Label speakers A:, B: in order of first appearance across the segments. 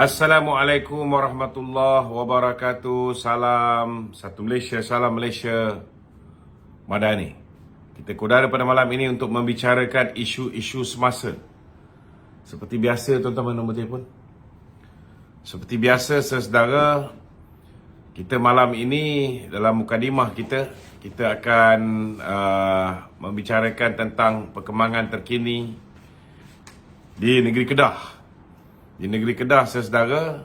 A: Assalamualaikum warahmatullahi wabarakatuh. Salam satu Malaysia, salam Malaysia Madani. Kita kudara pada malam ini untuk membicarakan isu-isu semasa. Seperti biasa, tuan-tuan, nombor telefon. Seperti biasa, saudara, kita malam ini dalam mukadimah kita akan membicarakan tentang perkembangan terkini di negeri Kedah. Di negeri Kedah, saudara,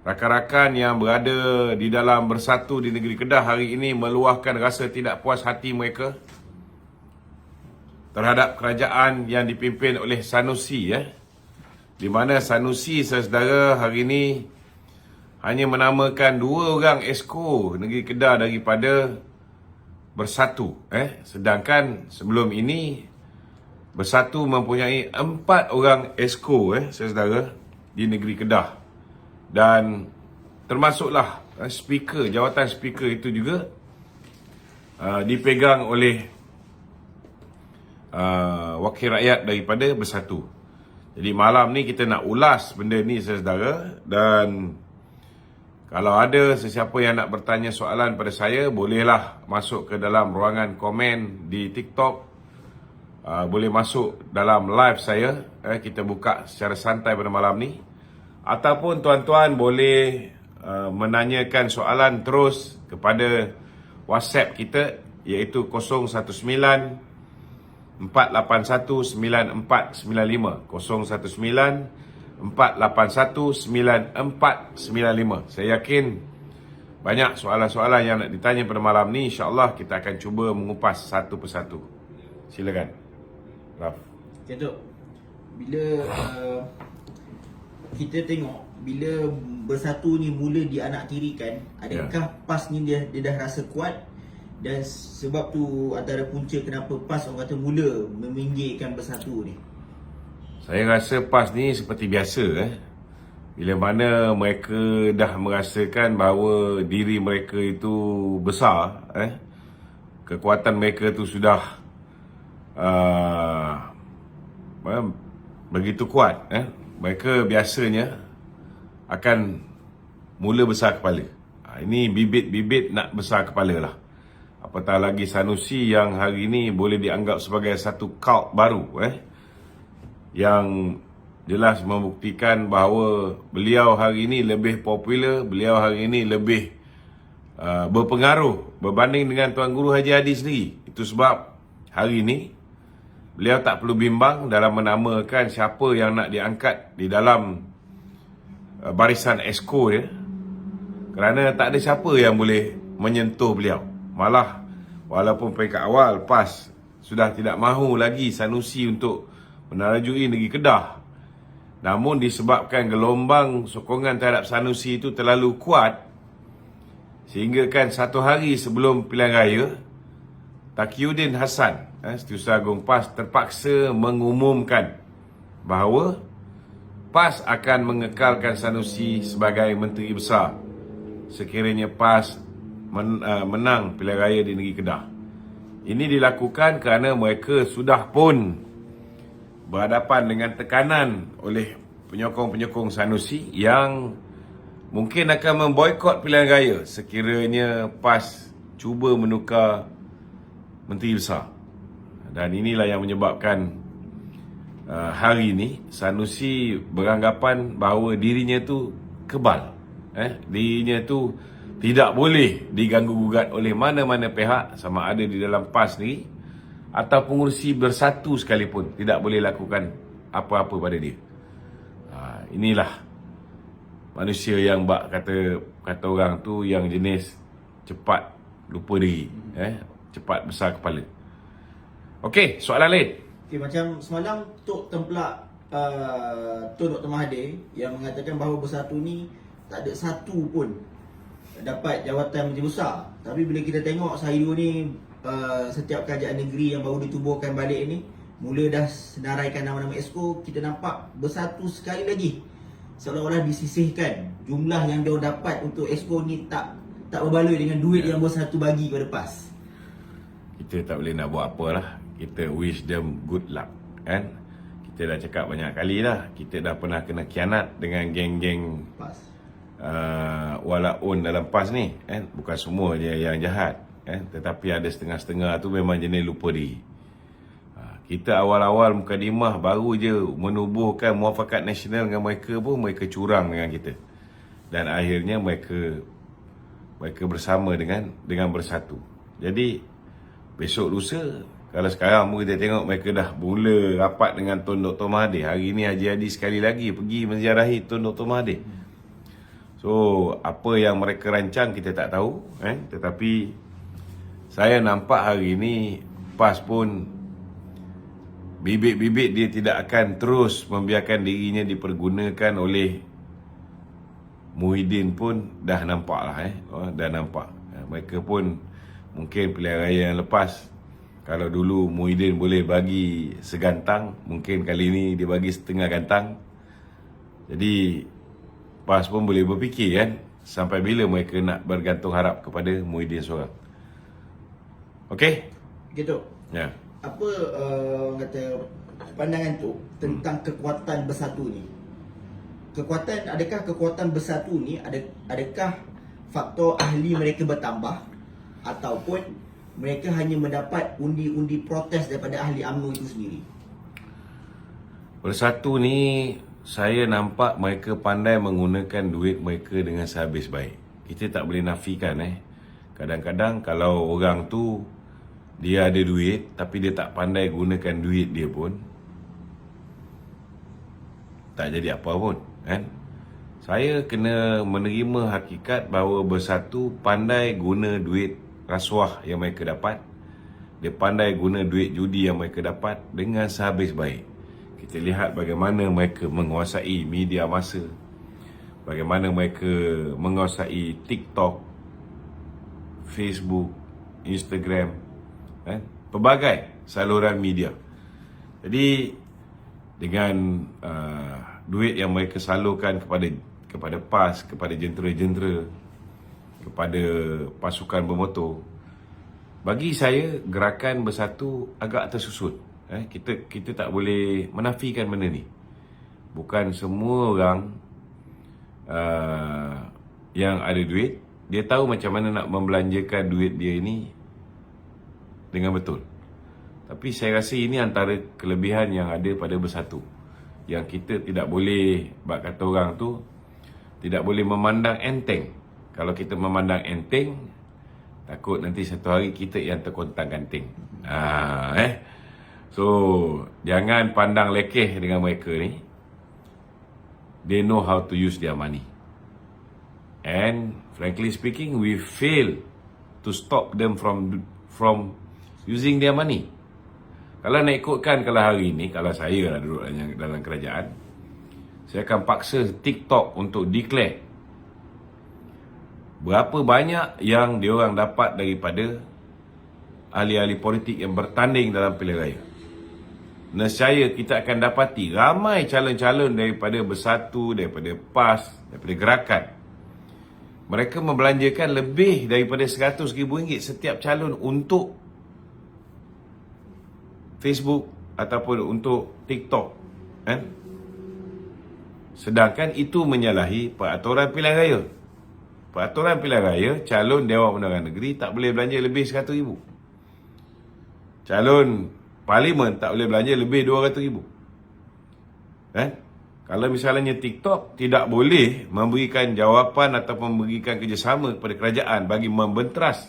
A: rakan-rakan yang berada di dalam Bersatu di negeri Kedah hari ini meluahkan rasa tidak puas hati mereka terhadap kerajaan yang dipimpin oleh Sanusi, di mana Sanusi, saudara, hari ini hanya menamakan 2 orang esko negeri Kedah daripada Bersatu, sedangkan sebelum ini Bersatu mempunyai 4 orang esko, saudara, di negeri Kedah. Dan termasuklah speaker, jawatan speaker itu juga dipegang oleh wakil rakyat daripada Bersatu. Jadi malam ni kita nak ulas benda ni, saudara. Dan kalau ada sesiapa yang nak bertanya soalan pada saya, bolehlah masuk ke dalam ruangan komen di TikTok. Boleh masuk dalam live saya, kita buka secara santai pada malam ni. Ataupun tuan-tuan boleh menanyakan soalan terus kepada WhatsApp kita, iaitu 019-481-9495. 019-481-9495. Saya yakin banyak soalan-soalan yang nak ditanya pada malam ni. InsyaAllah kita akan cuba mengupas satu persatu. Silakan, Raf.
B: Okay, Tok. Bila kita tengok, bila Bersatu ni mula dianaktirikan, adakah PAS ni dia dah rasa kuat? Dan sebab tu antara punca kenapa PAS orang kata mula meminggirkan Bersatu ni?
A: Saya rasa PAS ni seperti biasa, bila mana mereka dah merasakan bahawa diri mereka itu besar, kekuatan mereka tu sudah begitu kuat, mereka biasanya akan mula besar kepala. Ini bibit-bibit nak besar kepala lah. Apatah lagi Sanusi yang hari ini boleh dianggap sebagai satu cult baru, yang jelas membuktikan bahawa beliau hari ini lebih popular, beliau hari ini lebih berpengaruh berbanding dengan Tuan Guru Haji Hadi sendiri. Itu sebab hari ini beliau tak perlu bimbang dalam menamakan siapa yang nak diangkat di dalam barisan esko dia, kerana tak ada siapa yang boleh menyentuh beliau. Malah walaupun peringkat awal PAS sudah tidak mahu lagi Sanusi untuk menerajui negeri Kedah, namun disebabkan gelombang sokongan terhadap Sanusi itu terlalu kuat, sehingga kan satu hari sebelum pilihan raya, Taqiyuddin Hassan, Setiausaha Agung PAS, terpaksa mengumumkan bahawa PAS akan mengekalkan Sanusi sebagai Menteri Besar sekiranya PAS menang pilihan raya di negeri Kedah. Ini dilakukan kerana mereka sudah pun berhadapan dengan tekanan oleh penyokong-penyokong Sanusi yang mungkin akan memboikot pilihan raya sekiranya PAS cuba menukar Menteri Besar. Dan inilah yang menyebabkan hari ini Sanusi beranggapan bahawa dirinya tu kebal, dirinya tu tidak boleh diganggu-gugat oleh mana-mana pihak, sama ada di dalam PAS ni atau pengurusi Bersatu sekalipun tidak boleh lakukan apa-apa pada dia. Inilah manusia yang kata orang tu yang jenis cepat lupa diri, cepat besar kepala. Okey, soalan lain.
B: Okay, macam semalam Tok Tempelak Tun Dr. Mahathir yang mengatakan bahawa Bersatu ni tak ada satu pun dapat jawatan Menteri Besar. Tapi bila kita tengok sehari dua ni, setiap kerajaan negeri yang baru ditubuhkan balik ni mula dah senaraikan nama-nama esko, kita nampak Bersatu sekali lagi seolah-olah disisihkan. Jumlah yang dia dapat untuk esko ni tak berbaloi dengan duit yang Bersatu bagi kepada PAS.
A: Kita tak boleh nak buat apa lah. Kita wish them good luck, kan? kita dah cakap banyak kali dah, kita dah pernah kena khianat dengan geng-geng
B: PAS.
A: walaun dalam PAS ni kan. Bukan semua dia yang jahat kan, tetapi ada setengah-setengah tu memang jenis lupa diri. Kita awal-awal mukadimah baru je menubuhkan muafakat nasional dengan mereka pun mereka curang dengan kita. Dan akhirnya mereka bersama dengan bersatu. Jadi besok lusa, kalau sekarang pun kita tengok mereka dah mula rapat dengan Tun Dr. Mahathir. Hari ni Haji Hadi sekali lagi pergi menziarahi Tun Dr. Mahathir. So apa yang mereka rancang kita tak tahu kan? Tetapi saya nampak hari ni PAS pun bibit-bibit dia tidak akan terus membiarkan dirinya dipergunakan oleh Muhyiddin pun dah nampak lah dah nampak. Mereka pun mungkin pilihan raya yang lepas, kalau dulu Muhyiddin boleh bagi segantang, mungkin kali ni dia bagi setengah gantang. Jadi PAS pun boleh berfikir kan, sampai bila mereka nak bergantung harap kepada Muhyiddin seorang. Okey?
B: Gitu.
A: Ya.
B: Apa kata pandangan tu tentang kekuatan bersatu ni? Adakah kekuatan bersatu ni adakah faktor ahli mereka bertambah ataupun mereka hanya mendapat undi-undi protes daripada ahli UMNO itu sendiri?
A: Bersatu ni saya nampak mereka pandai menggunakan duit mereka dengan sehabis baik. Kita tak boleh nafikan kadang-kadang kalau orang tu dia ada duit tapi dia tak pandai gunakan duit dia pun tak jadi apa pun kan. Saya kena menerima hakikat bahawa bersatu pandai guna duit rasuah yang mereka dapat. Dia pandai guna duit judi yang mereka dapat dengan sehabis baik. Kita lihat bagaimana mereka menguasai media massa, bagaimana mereka menguasai TikTok, Facebook, Instagram, pelbagai saluran media. Jadi dengan duit yang mereka salurkan kepada PAS, kepada jentera-jentera, kepada pasukan bermotor, bagi saya gerakan bersatu agak tersusun. Kita tak boleh menafikan benda ni. Bukan semua orang yang ada duit, dia tahu macam mana nak membelanjakan duit dia ini dengan betul. Tapi saya rasa ini antara kelebihan yang ada pada bersatu, yang kita tidak boleh, bak kata orang tu, tidak boleh memandang enteng. Kalau kita memandang enteng, takut nanti satu hari kita yang terkontang-kanting. So jangan pandang lekeh dengan mereka ni. They know how to use their money. And frankly speaking, we fail to stop them from using their money. Kalau nak ikutkan, kalau hari ni, kalau saya lah duduk dalam kerajaan, saya akan paksa TikTok untuk declare berapa banyak yang diorang dapat daripada ahli-ahli politik yang bertanding dalam pilihan raya. Nescaya kita akan dapati ramai calon-calon daripada bersatu, daripada PAS, daripada gerakan. Mereka membelanjakan lebih daripada RM100,000 setiap calon untuk Facebook ataupun untuk TikTok kan? Sedangkan itu menyalahi peraturan pilihan raya. Peraturan pilihan raya, calon Dewan Undangan Negeri tak boleh belanja lebih RM100,000. Calon Parlimen tak boleh belanja lebih RM200,000 kan? Kalau misalnya TikTok tidak boleh memberikan jawapan ataupun memberikan kerjasama kepada kerajaan bagi membenteras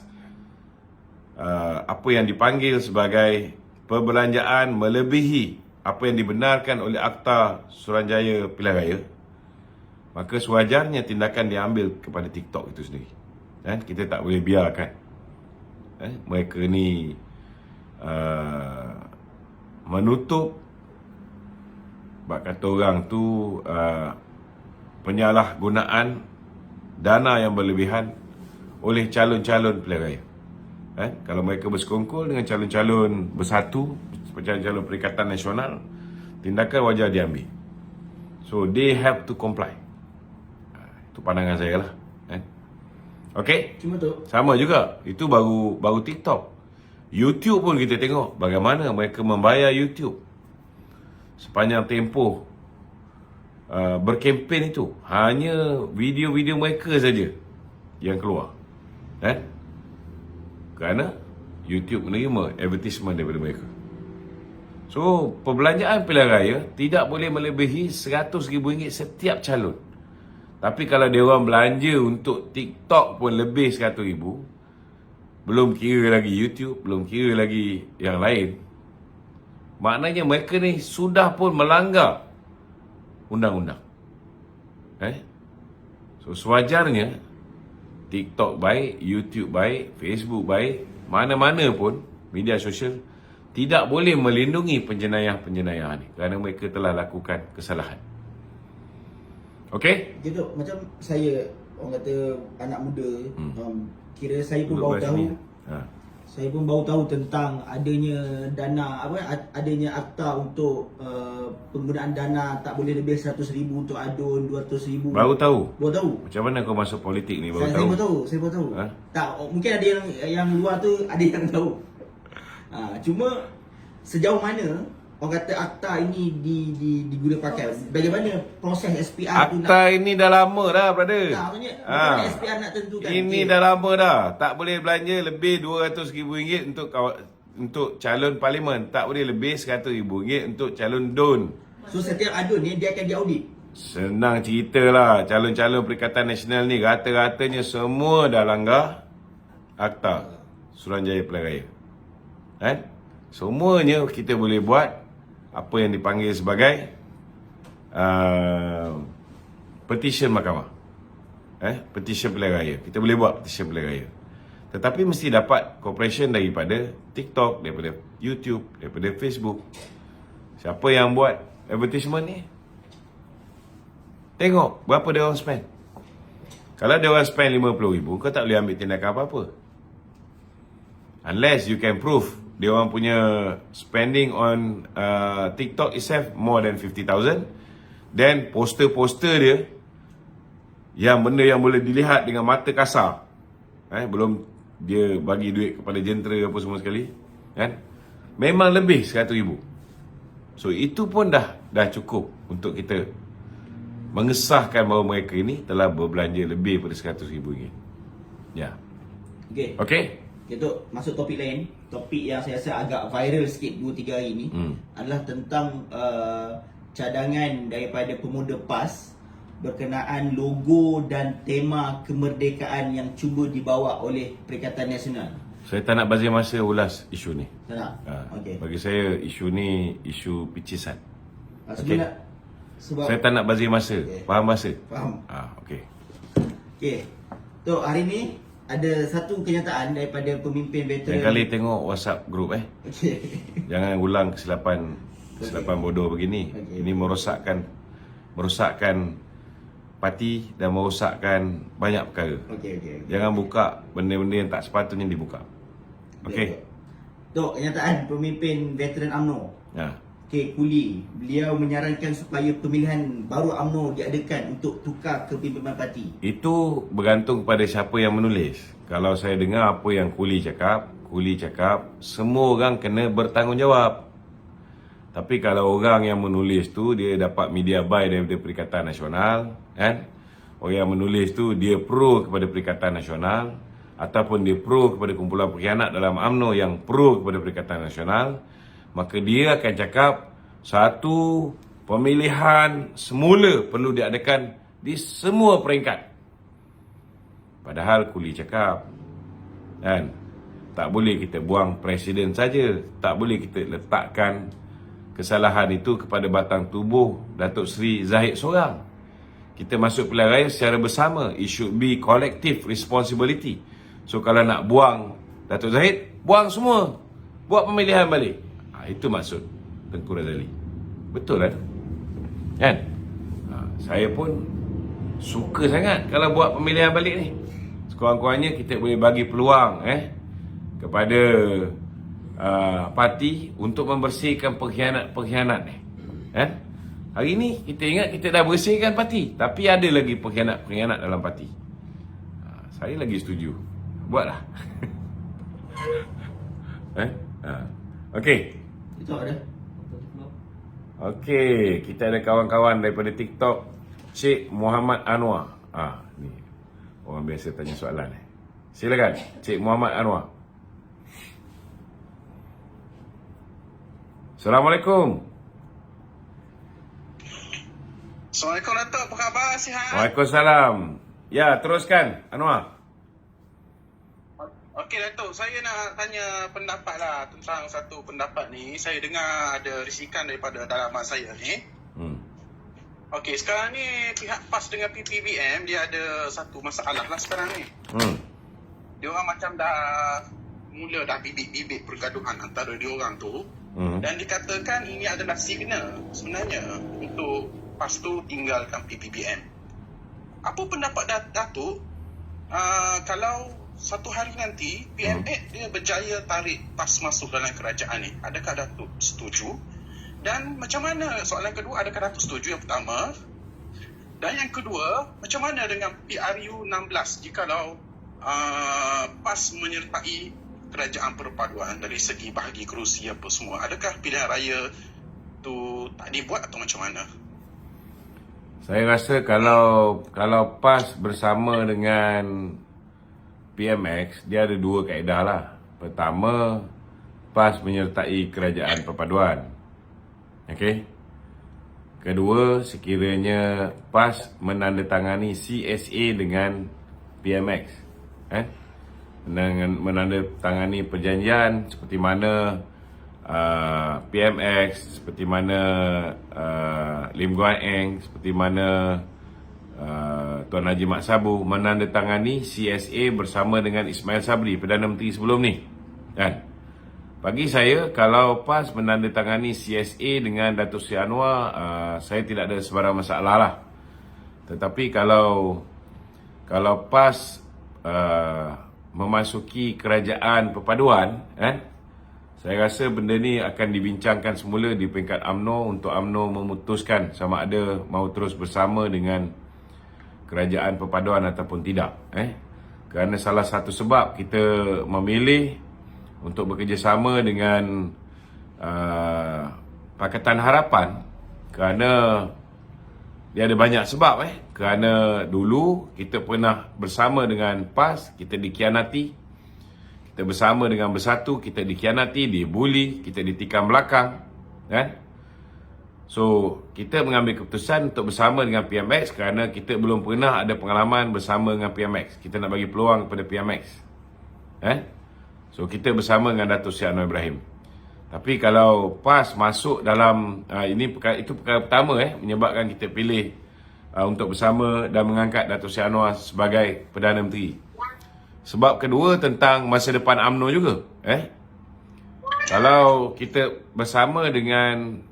A: apa yang dipanggil sebagai perbelanjaan melebihi apa yang dibenarkan oleh Akta Suruhanjaya Pilihan Raya, maka sewajarnya tindakan diambil kepada TikTok itu sendiri. Kita tak boleh biarkan mereka ni menutup, bak kata orang tu, penyalahgunaan dana yang berlebihan oleh calon-calon pilihan raya. Kalau mereka bersekongkol dengan calon-calon bersatu, calon-calon Perikatan Nasional, tindakan wajar diambil. So they have to comply. Itu pandangan saya lah. Okey?
B: Cuma tu.
A: Sama juga. Itu baru TikTok. YouTube pun kita tengok bagaimana mereka membayar YouTube. sepanjang tempoh berkempen itu hanya video-video mereka saja yang keluar, kan? Kerana YouTube menerima advertisement daripada mereka. So, perbelanjaan pilihan raya tidak boleh melebihi RM100,000 setiap calon. Tapi kalau dia orang belanja untuk TikTok pun lebih RM100,000, belum kira lagi YouTube, belum kira lagi yang lain, maknanya mereka ni sudah pun melanggar undang-undang. So, sewajarnya TikTok baik, YouTube baik, Facebook baik, mana-mana pun media sosial tidak boleh melindungi penjenayah-penjenayah ni kerana mereka telah lakukan kesalahan. Okey?
B: Gitu, macam saya, orang kata anak muda, kira saya pun baru tahu. Saya pun baru tahu tentang adanya dana, adanya akta untuk penggunaan dana tak boleh lebih RM100,000 untuk adun, RM200,000.
A: Baru tahu?
B: Baru tahu.
A: Macam mana kau masuk politik ni baru
B: Saya
A: tahu?
B: Saya baru tahu. Tak, mungkin ada yang luar tu ada yang tahu. Cuma sejauh mana orang kata akta ini diguna pakai, bagaimana proses SPR tu
A: Akta ini dah lama dah, brother.
B: maksudnya bagaimana SPR nak tentukan.
A: Ini dah lama dah. Tak boleh belanja lebih RM200,000 untuk calon parlimen. Tak boleh lebih RM100,000 untuk calon DUN.
B: So setiap adun ni dia akan diaudit.
A: Senang cerita lah. Calon-calon Perikatan Nasional ni rata-ratanya semua dah langgar akta Suruhanjaya Pilihan Raya. Kan? Semuanya kita boleh buat apa yang dipanggil sebagai petition mahkamah. Petition pilihan raya. Kita boleh buat petition pilihan raya. Tetapi mesti dapat cooperation daripada TikTok, daripada YouTube, daripada Facebook. Siapa yang buat advertisement ni? Tengok berapa dia orang spend. Kalau dia orang spend RM50,000, kau tak boleh ambil tindakan apa-apa. Unless you can prove dia orang punya spending on TikTok itself more than 50,000. Then poster-poster dia yang benda yang boleh dilihat dengan mata kasar, belum dia bagi duit kepada jentera apa semua sekali, kan? Memang lebih RM100,000. So itu pun dah cukup untuk kita mengesahkan bahawa mereka ini telah berbelanja lebih daripada RM100,000. Ya. Okey.
B: Itu masuk topik lain. Topik yang saya rasa agak viral sikit 2-3 hari ni adalah tentang cadangan daripada Pemuda PAS berkenaan logo dan tema kemerdekaan yang cuba dibawa oleh Perikatan Nasional.
A: Saya tak nak bazir masa ulas isu ni.
B: Tak nak? Okey.
A: Bagi saya isu ni isu picisan.
B: Sebenarnya sebab
A: saya tak nak bazir masa. Faham masa?
B: Faham.
A: Okey.
B: Okey. Tu hari ni ada satu kenyataan daripada pemimpin veteran.
A: Lain kali tengok WhatsApp group
B: Okey.
A: Jangan ulang kesilapan bodoh begini. Ini merosakkan parti dan merosakkan banyak perkara.
B: Okey.
A: Jangan buka benda-benda yang tak sepatutnya dibuka. Okey.
B: Tu kenyataan pemimpin veteran UMNO. K. Kuli. Beliau menyarankan supaya pemilihan baru UMNO diadakan untuk tukar kepimpinan parti.
A: Itu bergantung kepada siapa yang menulis. Kalau saya dengar apa yang Kuli cakap semua orang kena bertanggungjawab. Tapi kalau orang yang menulis tu dia dapat media buy daripada Perikatan Nasional, kan? Orang yang menulis tu dia pro kepada Perikatan Nasional ataupun dia pro kepada kumpulan pengkhianat dalam UMNO yang pro kepada Perikatan Nasional, maka dia akan cakap satu pemilihan semula perlu diadakan di semua peringkat. Padahal Kuli cakap, kan, tak boleh kita buang presiden saja, tak boleh kita letakkan kesalahan itu kepada batang tubuh Datuk Seri Zahid seorang. Kita masuk pilihan raya secara bersama. It should be collective responsibility. So kalau nak buang Datuk Zahid, buang semua, buat pemilihan balik. Itu maksud Tengku Razali. Betul kan? Kan? Saya pun suka sangat kalau buat pemilihan balik ni. Sekurang-kurangnya kita boleh bagi peluang kepada parti untuk membersihkan pengkhianat-pengkhianat ni. Hari ni kita ingat kita dah bersihkan parti, tapi ada lagi pengkhianat-pengkhianat dalam parti. Saya lagi setuju. Buatlah. Okey.
B: Itu ada.
A: Okey, kita ada kawan-kawan daripada TikTok, Cik Muhammad Anwar. Ni orang biasa tanya soalan. Silakan, Cik Muhammad Anwar. Assalamualaikum.
C: Assalamualaikum Datuk, apa khabar? Sihat?
A: Waalaikumsalam. Ya, teruskan Anwar.
C: Okey Datuk, saya nak tanya pendapat lah tentang satu pendapat ni. Saya dengar ada risikan daripada dalaman saya ni. Okey, sekarang ni pihak PAS dengan PPBM dia ada satu masalah lah sekarang ni. Dia orang macam dah bibit-bibit pergaduhan antara dia orang tu. Dan dikatakan ini adalah signal sebenarnya untuk PAS tu tinggalkan PPBM. Apa pendapat Datuk kalau satu hari nanti PM8 dia berjaya tarik PAS masuk dalam kerajaan ni? Adakah Datuk setuju? Dan macam mana, soalan kedua, adakah Datuk setuju yang pertama? Dan yang kedua, macam mana dengan PRU 16 jikalau PAS menyertai kerajaan perpaduan dari segi bahagi kerusi apa semua? Adakah pilihan raya tu tak dibuat atau macam mana?
A: Saya rasa kalau PAS bersama dengan PMX, dia ada dua kaedah lah. Pertama, PAS menyertai kerajaan perpaduan. Okey. Kedua, sekiranya PAS menandatangani CSA dengan PMX. Menandatangani perjanjian seperti mana PMX, seperti mana Lim Guan Eng, seperti mana Tuan Haji Mat Sabu menandatangani CSA bersama dengan Ismail Sabri, Perdana Menteri sebelum ni. Kan? Bagi saya, kalau PAS menandatangani CSA dengan Datuk Seri Anwar, saya tidak ada sebarang masalah lah. Tetapi kalau PAS memasuki kerajaan perpaduan, saya rasa benda ni akan dibincangkan semula di peringkat UMNO untuk UMNO memutuskan sama ada mahu terus bersama dengan kerajaan perpaduan ataupun tidak. Kerana salah satu sebab kita memilih untuk bekerjasama dengan Pakatan Harapan kerana dia ada banyak sebab. Kerana dulu kita pernah bersama dengan PAS, kita dikhianati. Kita bersama dengan Bersatu, kita dikhianati, dibuli, kita ditikam belakang. So, kita mengambil keputusan untuk bersama dengan PMX kerana kita belum pernah ada pengalaman bersama dengan PMX. Kita nak bagi peluang kepada PMX. So, kita bersama dengan Datuk Seri Anwar Ibrahim. Tapi kalau PAS masuk dalam itu perkara pertama menyebabkan kita pilih untuk bersama dan mengangkat Datuk Seri Anwar sebagai Perdana Menteri. Sebab kedua tentang masa depan UMNO juga. Kalau kita bersama dengan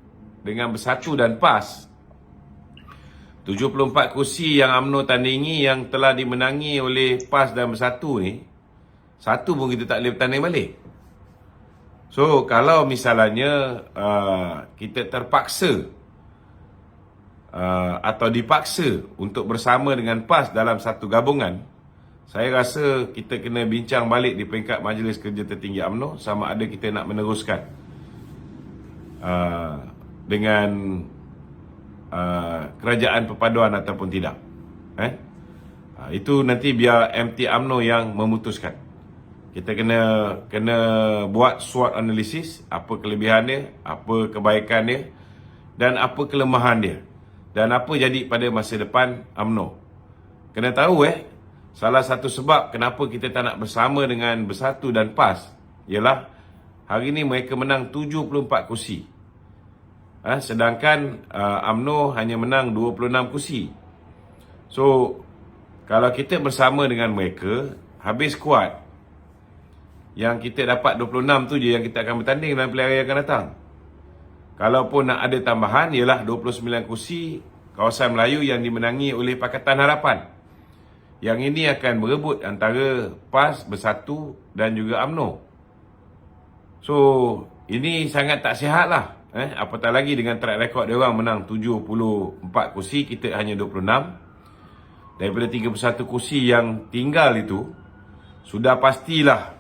A: Bersatu dan PAS, 74 kursi yang UMNO tandingi yang telah dimenangi oleh PAS dan Bersatu ni, satu pun kita tak boleh bertanding balik. So, kalau misalnya kita terpaksa atau dipaksa untuk bersama dengan PAS dalam satu gabungan, saya rasa kita kena bincang balik di peringkat Majlis Kerja Tertinggi UMNO sama ada kita nak meneruskan dengan kerajaan perpaduan ataupun tidak. Itu nanti biar MT UMNO yang memutuskan. Kita kena buat SWOT analisis, apa kelebihan dia, apa kebaikan dia dan apa kelemahan dia dan apa jadi pada masa depan UMNO. Kena tahu salah satu sebab kenapa kita tak nak bersama dengan Bersatu dan PAS ialah hari ini mereka menang 74 kursi. Sedangkan UMNO hanya menang 26 kursi. So, kalau kita bersama dengan mereka, habis kuat. Yang kita dapat 26 tu je yang kita akan bertanding dalam pilihan raya akan datang. Kalaupun nak ada tambahan, ialah 29 kursi kawasan Melayu yang dimenangi oleh Pakatan Harapan. Yang ini akan berebut antara PAS, Bersatu dan juga UMNO. So, ini sangat tak sihat lah. Apatah lagi dengan track record dia orang menang 74 kursi, kita hanya 26. Daripada 31 kursi yang tinggal itu, sudah pastilah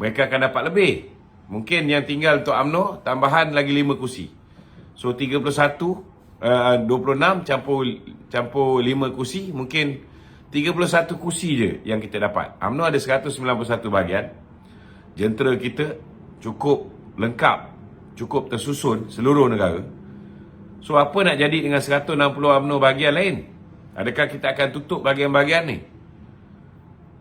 A: mereka akan dapat lebih. Mungkin yang tinggal untuk UMNO tambahan lagi 5 kursi. So 26 campur 5 kursi, mungkin 31 kursi je yang kita dapat. UMNO ada 191 bahagian. Jentera kita cukup lengkap, cukup tersusun seluruh negara. So apa nak jadi dengan 160 UMNO bahagian lain? Adakah kita akan tutup bahagian-bahagian ni?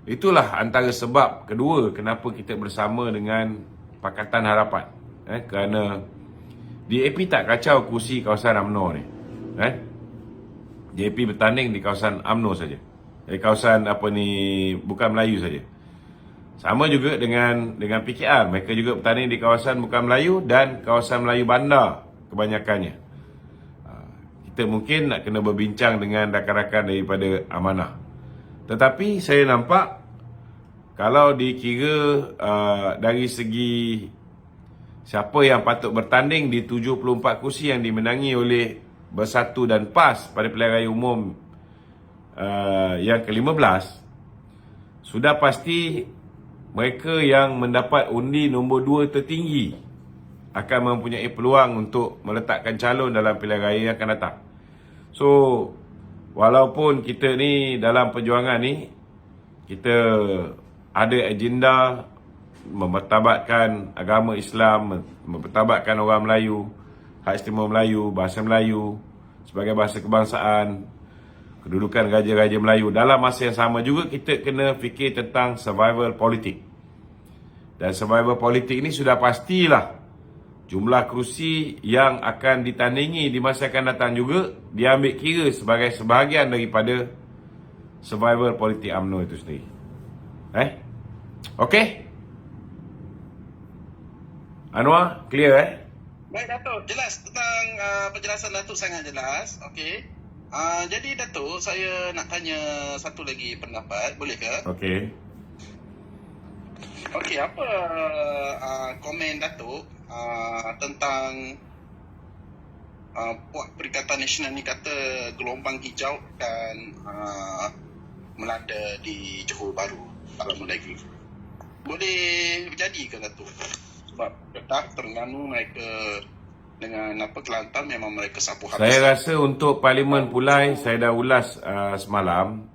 A: Itulah antara sebab kedua kenapa kita bersama dengan Pakatan Harapan. Kerana DAP tak kacau kursi kawasan UMNO ni. DAP bertanding di kawasan UMNO saja. Kawasan bukan Melayu saja. Sama juga dengan PKR, mereka juga bertanding di kawasan bukan Melayu dan kawasan Melayu bandar kebanyakannya. Kita mungkin nak kena berbincang dengan rakan-rakan daripada Amanah. Tetapi saya nampak kalau dikira dari segi siapa yang patut bertanding di 74 kursi yang dimenangi oleh Bersatu dan PAS pada pilihan raya umum yang ke-15, sudah pasti mereka yang mendapat undi nombor 2 tertinggi akan mempunyai peluang untuk meletakkan calon dalam pilihan raya yang akan datang. So, walaupun kita ni dalam perjuangan ni, kita ada agenda mempertabatkan agama Islam, mempertabatkan orang Melayu, hak istimewa Melayu, bahasa Melayu sebagai bahasa kebangsaan, kedudukan raja-raja Melayu. Dalam masa yang sama juga kita kena fikir tentang survival politik. Dan survival politik ini sudah pastilah jumlah kerusi yang akan ditandingi di masa akan datang juga diambil kira sebagai sebahagian daripada survival politik UMNO itu sendiri. Okey? Anwar, clear
C: Baik Datuk, jelas tentang penjelasan Datuk sangat jelas. Okey. Jadi Datuk, saya nak tanya satu lagi pendapat, boleh ke?
A: Okey.
C: Okey, apa komen Datuk tentang Puak Perikatan Nasional ni kata gelombang hijau dan melanda di Johor Bahru dalam lagi. Boleh berjadi ke Datuk? Sebab Kedah, Terengganu mereka dengan Kelantan memang mereka sapu habis.
A: Saya rasa untuk Parlimen Pulai, saya dah ulas semalam,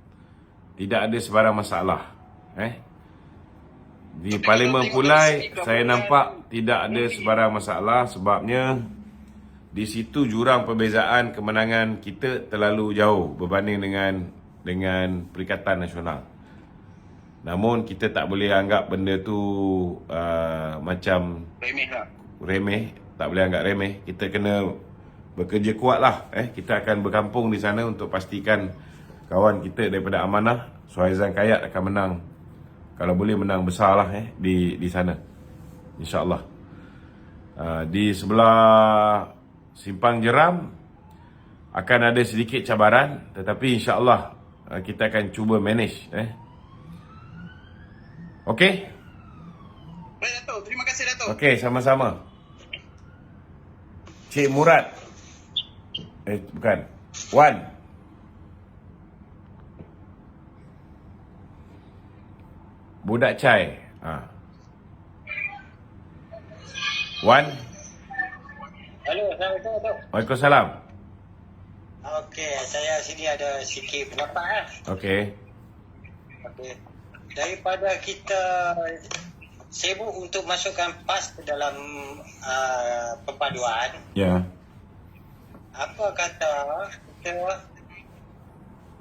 A: tidak ada sebarang masalah. Di Parlimen Pulai, saya nampak tidak ada sebarang masalah sebabnya di situ jurang perbezaan kemenangan kita terlalu jauh berbanding dengan Perikatan Nasional. Namun kita tak boleh anggap benda tu macam remeh. Tak boleh anggap remeh. Kita kena bekerja kuat lah. Kita akan berkampung di sana untuk pastikan kawan kita daripada Amanah, Suhaizan Kayat akan menang. Kalau boleh menang besar lah di sana, InsyaAllah. Di sebelah Simpang Jeram akan ada sedikit cabaran, tetapi insyaAllah kita akan cuba manage. Okey?
C: Baik Datuk, terima kasih Datuk.
A: Okey, sama-sama. Cik Murad. Bukan. Wan. Budak Chai. Wan.
D: Halo, Assalamualaikum Datuk.
A: Waalaikumsalam.
D: Okey, saya sini ada sikit pendapat.
A: Okey.
D: Daripada kita sibuk untuk masukkan PAS ke dalam perpaduan,
A: Ya.
D: apa kata kita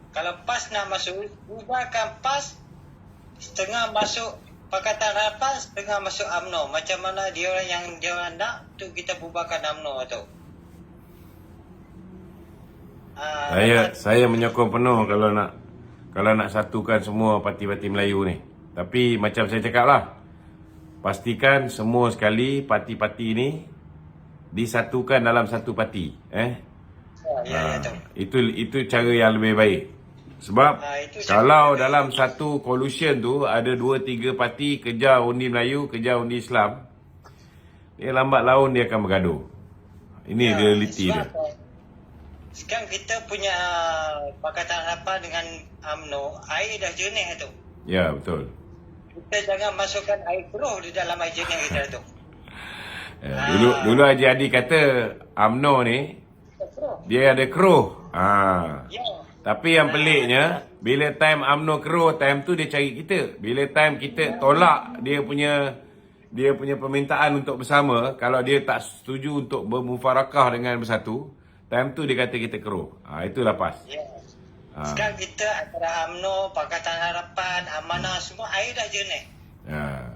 D: kalau PAS nak masuk, bubarkan PAS, setengah masuk Pakatan Harapan, setengah masuk UMNO. Macam mana dia orang nak tu kita bubarkan UMNO tu.
A: Saya menyokong penuh kalau nak satukan semua parti-parti Melayu ni. Tapi macam saya cakap lah, pastikan semua sekali parti-parti ni disatukan dalam satu parti. Itu cara yang lebih baik. Sebab kalau dalam satu coalition tu ada 2-3 parti kejar undi Melayu, kejar undi Islam, dia lambat laun dia akan bergaduh. Ini realiti dia.
D: Sekarang kita punya Pakatan Harapan dengan UMNO, air dah jernih tu.
A: Ya, betul.
D: Kita jangan masukkan air keruh di dalam air jernih kita tu.
A: Dulu Haji Adi kata UMNO ni dia ada keruh.
D: Ya.
A: Tapi yang peliknya, bila time UMNO keruh, time tu dia cari kita. Bila time kita tolak dia punya permintaan untuk bersama, kalau dia tak setuju untuk bermufarakah dengan bersatu, time tu dia kata kita keruh. Itulah PAS.
D: Ya. Sekarang kita antara UMNO, Pakatan Harapan, Amanah semua air dah jernih.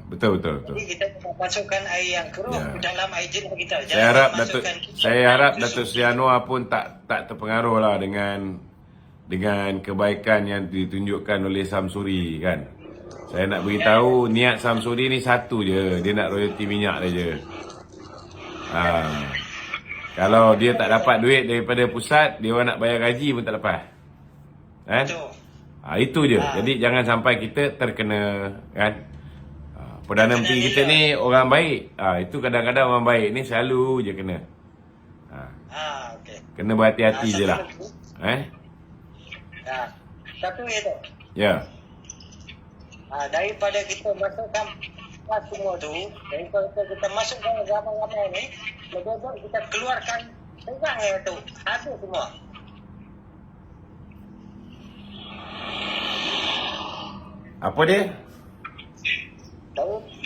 A: Betul.
D: Jadi kita masukkan air yang keruh ke dalam air jernih kita.
A: Saya harap Datuk Seri Anwar pun tak terpengaruh lah dengan kebaikan yang ditunjukkan oleh Samsuri kan. Saya nak beritahu niat Samsuri ni satu je, dia nak royalti minyak dia je. Kalau dia tak dapat duit daripada pusat, dia orang nak bayar gaji pun tak lepas. Kan? Itu je. Jadi jangan sampai kita terkena kan. Perdana Menteri kita ni orang baik. Itu kadang-kadang orang baik ni selalu je kena.
D: Okey.
A: Kena berhati-hati je lah.
D: Satu itu.
A: Ya.
D: Daripada kita masukkan PAS semua tu, daripada kita masukkan ramai-ramai ni, lebih-lebih kita keluarkan seorang yang tu. Habis semua.
A: Apa dia?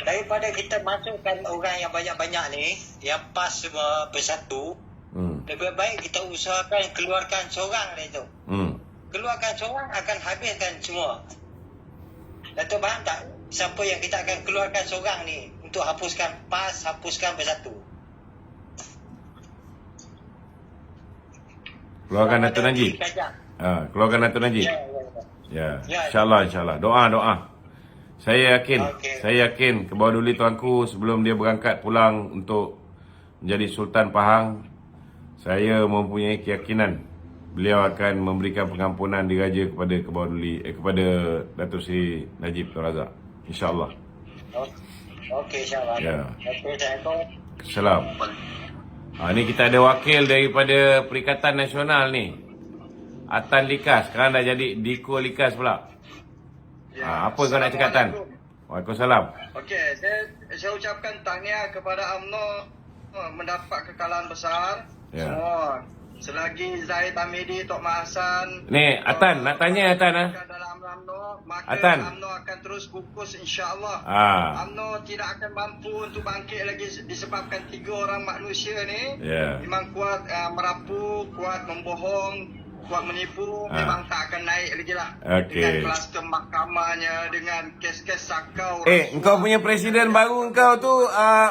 D: Daripada kita masukkan orang yang banyak-banyak ni, yang PAS semua bersatu, lebih baik kita usahakan keluarkan seorang dia tu. Keluarkan seorang akan habiskan semua. Datuk faham tak? Siapa yang kita akan keluarkan seorang ni untuk hapuskan PAS, hapuskan bersatu.
A: Keluarkan Datuk Najib. Keluarkan Datuk Najib. Ya. InsyaAllah. Doa. Saya yakin Kebawah-Duli tuanku sebelum dia berangkat pulang untuk menjadi Sultan Pahang, saya mempunyai keyakinan beliau akan memberikan pengampunan diraja kepada Kebawah-Duli, kepada Datuk Seri Najib Tun Razak. InsyaAllah.
D: Okey, insyaAllah.
A: Ya.
D: Assalamualaikum.
A: Salam. Ni kita ada wakil daripada Perikatan Nasional ni. Atan Likas. Sekarang dah jadi Diko Likas pula. Apa kau nak cakap, Tan? Waalaikumsalam.
E: Okey, saya ucapkan tahniah kepada UMNO mendapat kekalahan besar.
A: Ya.
E: Semua. Selagi Zahid Hamidi, Tok Mak Hassan.
A: Ni, Atan, nak tanya Atan.
E: Dalam UMNO, maka
A: Atan.
E: UMNO akan terus kukus insya-Allah. UMNO tidak akan mampu untuk bangkit lagi disebabkan 3 orang manusia ni. Memang kuat merapu, kuat membohong, kuat menipu, memang tak akan naik lagi lah. Dengan kluster mahkamahnya, dengan kes-kes sakau.
A: Engkau punya presiden baru engkau tu,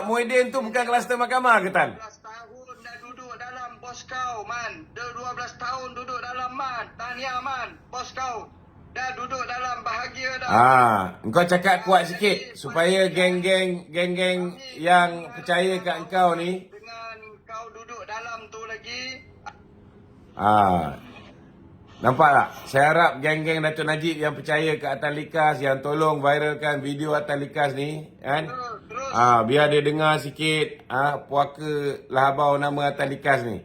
A: Muhyiddin tu bukan kluster mahkamah ke, Tan?
E: 12 tahun dah duduk dalam bos kau, Man. Dah 12 tahun duduk dalam, Man. Tahniah, Man. Bos kau dah duduk dalam, bahagia dah.
A: Engkau cakap kuat sikit supaya geng-geng yang percaya kat engkau ni.
E: Dengan kau duduk dalam tu lagi.
A: Nampak tak? Saya harap geng-geng Datuk Najib yang percaya ke Atan Likas, yang tolong viralkan video Atan Likas ni, kan? Biar dia dengar sikit puaka lahabau nama Atan Likas ni.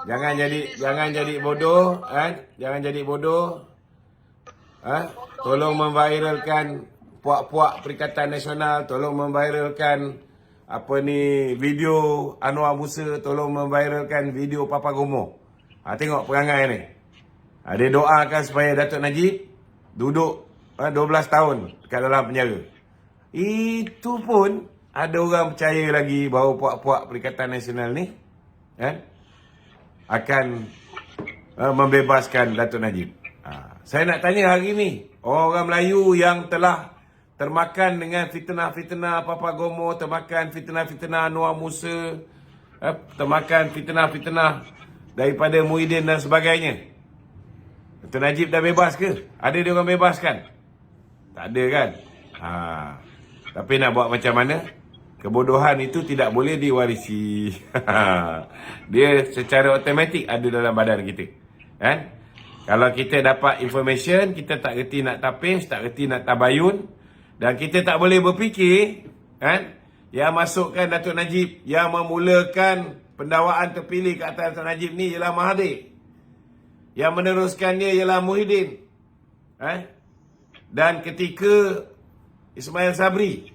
A: Jangan jadi bodoh, kan? Jangan jadi bodoh. Tolong memviralkan puak-puak Perikatan Nasional, tolong memviralkan video Anwar Musa, tolong memviralkan video Papa Gomo. Tengok perangai ni. Dia doakan supaya Datuk Najib duduk 12 tahun dekat dalam penjara. Itu pun ada orang percaya lagi bahawa puak-puak Perikatan Nasional ni akan membebaskan Datuk Najib. Saya nak tanya hari ni, orang Melayu yang telah termakan dengan fitnah-fitnah Papa Gomo, termakan fitnah-fitnah Anwar Musa, termakan fitnah-fitnah daripada Muhyiddin dan sebagainya. Datuk Najib dah bebas ke? Ada dia orang bebaskan? Tak ada kan? Tapi nak buat macam mana? Kebodohan itu tidak boleh diwarisi. Dia secara automatik ada dalam badan kita. Kan? Kalau kita dapat information, kita tak reti nak tapis, tak reti nak tabayun, dan kita tak boleh berfikir, kan? Yang masukkan Datuk Najib, yang memulakan pendakwaan terpilih ke atas Datuk Najib ni ialah Mahathir. Yang meneruskannya ialah Muhyiddin. Dan ketika Ismail Sabri,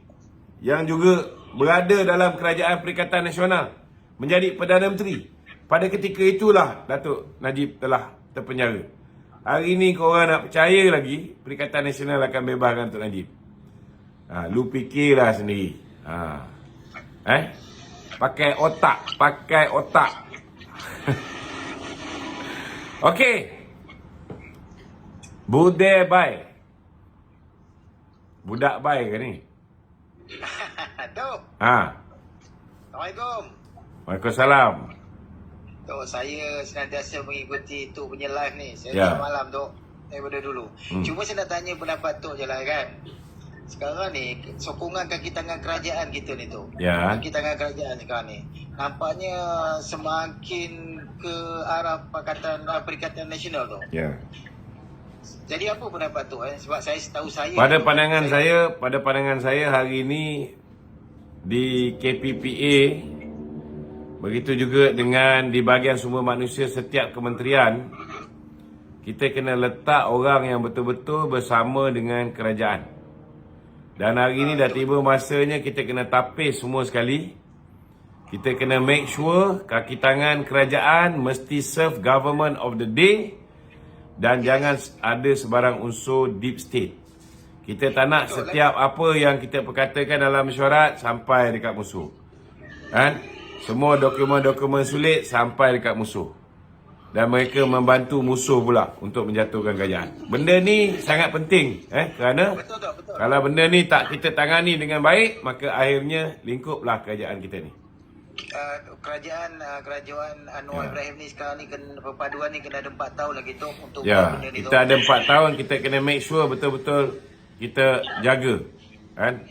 A: yang juga berada dalam Kerajaan Perikatan Nasional menjadi Perdana Menteri. Pada ketika itulah Datuk Najib telah terpenjara. Hari ni korang nak percaya lagi Perikatan Nasional akan bebaskan Datuk Najib? Lu fikirlah sendiri. Pakai otak. Okey. Bude bay. Budak bay ke ni?
D: Tok. Assalamualaikum.
A: Waalaikumsalam.
D: Tok, saya senantiasa mengikuti Tok punya live ni. Saya
A: Ya.
D: malam Tok, daripada dulu. Cuma saya nak tanya pendapat Tok je lah kan. Sekarang ni, sokongan kaki tangan kerajaan kita ni Tok.
A: Ya.
D: Kaki tangan kerajaan sekarang ni. Nampaknya semakin ke arah Perikatan Nasional Tok.
A: Ya.
D: Jadi apa pendapat Tok? Sebab saya tahu saya...
A: Pada pandangan saya hari ini di KPPA, begitu juga dengan di bahagian sumber manusia setiap kementerian, kita kena letak orang yang betul-betul bersama dengan kerajaan. Dan hari ini dah tiba masanya kita kena tapis semua sekali. Kita kena make sure kaki tangan kerajaan mesti serve government of the day. Dan jangan ada sebarang unsur deep state. Kita tak nak setiap apa yang kita perkatakan dalam mesyuarat sampai dekat musuh. Kan? Semua dokumen-dokumen sulit sampai dekat musuh. Dan mereka membantu musuh pula untuk menjatuhkan kerajaan. Benda ni sangat penting. Kerana
D: Betul.
A: kalau benda ni tak kita tangani dengan baik, maka akhirnya lingkuplah kerajaan kita ni.
D: Kerajaan Anwar Ibrahim ni sekarang ni perpaduan ni kena ada 4 tahun lagi Tok untuk buat
A: Ya,
D: benda ni
A: kita ada 4 tahun, kita kena make sure betul-betul kita jaga. Kan?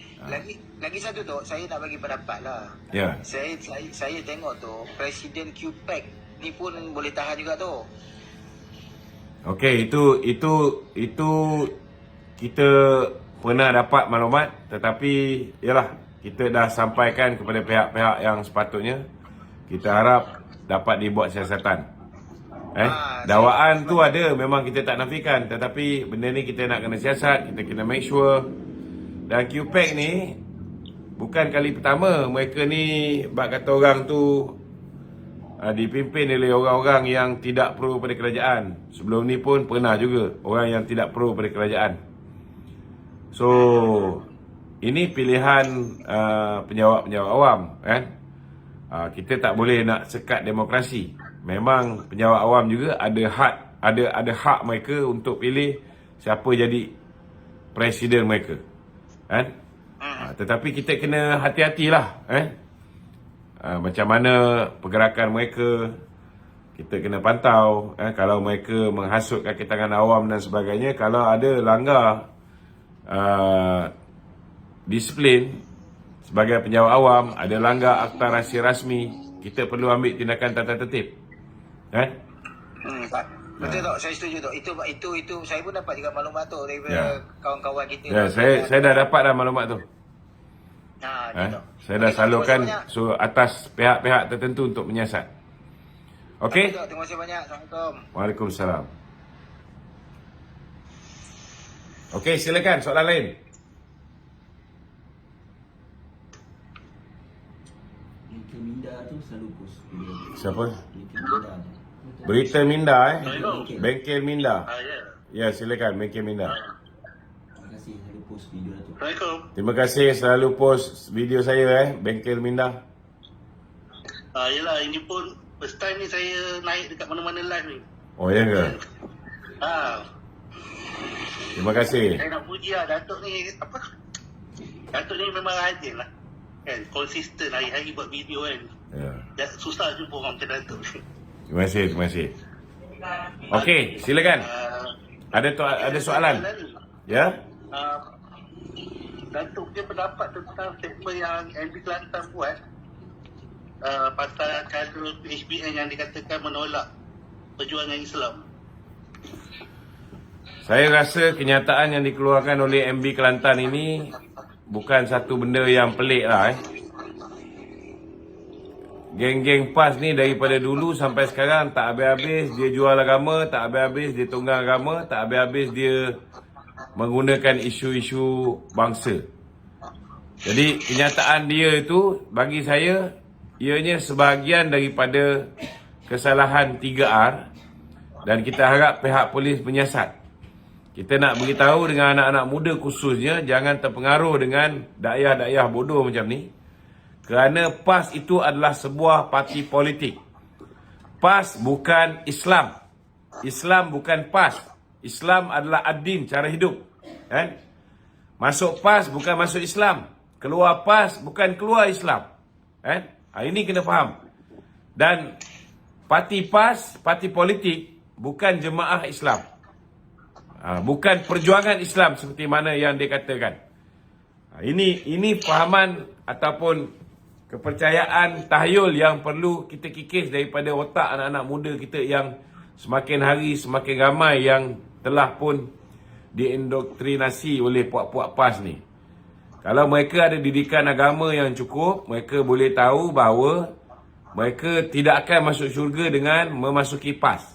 D: Lagi satu Tok, saya nak bagi pendapat lah.
A: Ya.
D: Saya tengok Tok, Presiden QPAC ni pun boleh tahan juga Tok.
A: Okey, itu kita pernah dapat maklumat, tetapi yalah, kita dah sampaikan kepada pihak-pihak yang sepatutnya. Kita harap dapat dibuat siasatan. Dakwaan tu ada, memang kita tak nafikan, tetapi benda ni kita nak kena siasat, kita kena make sure. Dan QPAC ni bukan kali pertama mereka ni bak kata orang tu dipimpin oleh orang-orang yang tidak pro pada kerajaan. Sebelum ni pun pernah juga orang yang tidak pro pada kerajaan. So ini pilihan penjawat-penjawat awam, kan? Kita tak boleh nak sekat demokrasi. Memang penjawat awam juga ada hak mereka untuk pilih siapa jadi presiden mereka, kan? Tetapi kita kena hati-hatilah, macam mana pergerakan mereka, kita kena pantau. Kalau mereka menghasut kaki tangan awam dan sebagainya, kalau ada langgar disiplin sebagai penjawat awam, ada langgar akta rahsia rasmi, kita perlu ambil tindakan tata tertib.
D: Betul Tok, saya setuju Tok. Itu saya pun dapat juga maklumat tu daripada kawan-kawan kita.
A: Ya, saya dah dapat dah maklumat tu. Saya dah salurkan atas pihak-pihak tertentu untuk menyiasat. Okey?
D: Terima kasih banyak. Assalamualaikum.
A: Waalaikumsalam. Okey, silakan soalan lain.
B: Minda tu selalu post video.
A: Siapa?
B: Minda.
A: Berita Minda Bengkel Minda. Ya, silakan Bengkel Minda.
B: Terima kasih selalu post video tu.
C: Assalamualaikum.
A: Terima kasih selalu post video saya Bengkel Minda.
C: Yelah, ini pun first time ni saya naik dekat mana-mana live ni.
A: Oh, ya ke? Terima kasih.
C: Saya nak puji lah Datuk ni Datuk ni memang rajin lah. Kan, konsisten hari-hari buat video kan.
A: Ya.
C: Susah jumpa orang macam Datuk ni.
A: Terima kasih. Okey, silakan. Ada soalan? Ya?
C: Datuk dia pendapat tentang statement yang MB Kelantan buat pasal kader HBN yang dikatakan menolak perjuangan Islam.
A: Saya rasa kenyataan yang dikeluarkan oleh MB Kelantan ini bukan satu benda yang pelik lah. Geng-geng PAS ni daripada dulu sampai sekarang tak habis-habis dia jual agama, tak habis-habis dia tunggang agama, tak habis-habis dia menggunakan isu-isu bangsa. Jadi kenyataan dia itu bagi saya ianya sebahagian daripada kesalahan 3R dan kita harap pihak polis menyiasat. Kita nak beritahu dengan anak-anak muda khususnya jangan terpengaruh dengan dakwah-dakwah bodoh macam ni. Kerana PAS itu adalah sebuah parti politik. PAS bukan Islam. Islam bukan PAS. Islam adalah ad-din, cara hidup. Kan? Masuk PAS bukan masuk Islam. Keluar PAS bukan keluar Islam. Kan? Ini kena faham. Dan parti PAS, parti politik, bukan jemaah Islam. Bukan perjuangan Islam seperti mana yang dia katakan. Ini fahaman ataupun kepercayaan tahyul yang perlu kita kikis daripada otak anak-anak muda kita yang semakin hari semakin ramai yang telah pun diindoktrinasi oleh puak-puak PAS ni. Kalau mereka ada didikan agama yang cukup, mereka boleh tahu bahawa mereka tidak akan masuk syurga dengan memasuki PAS.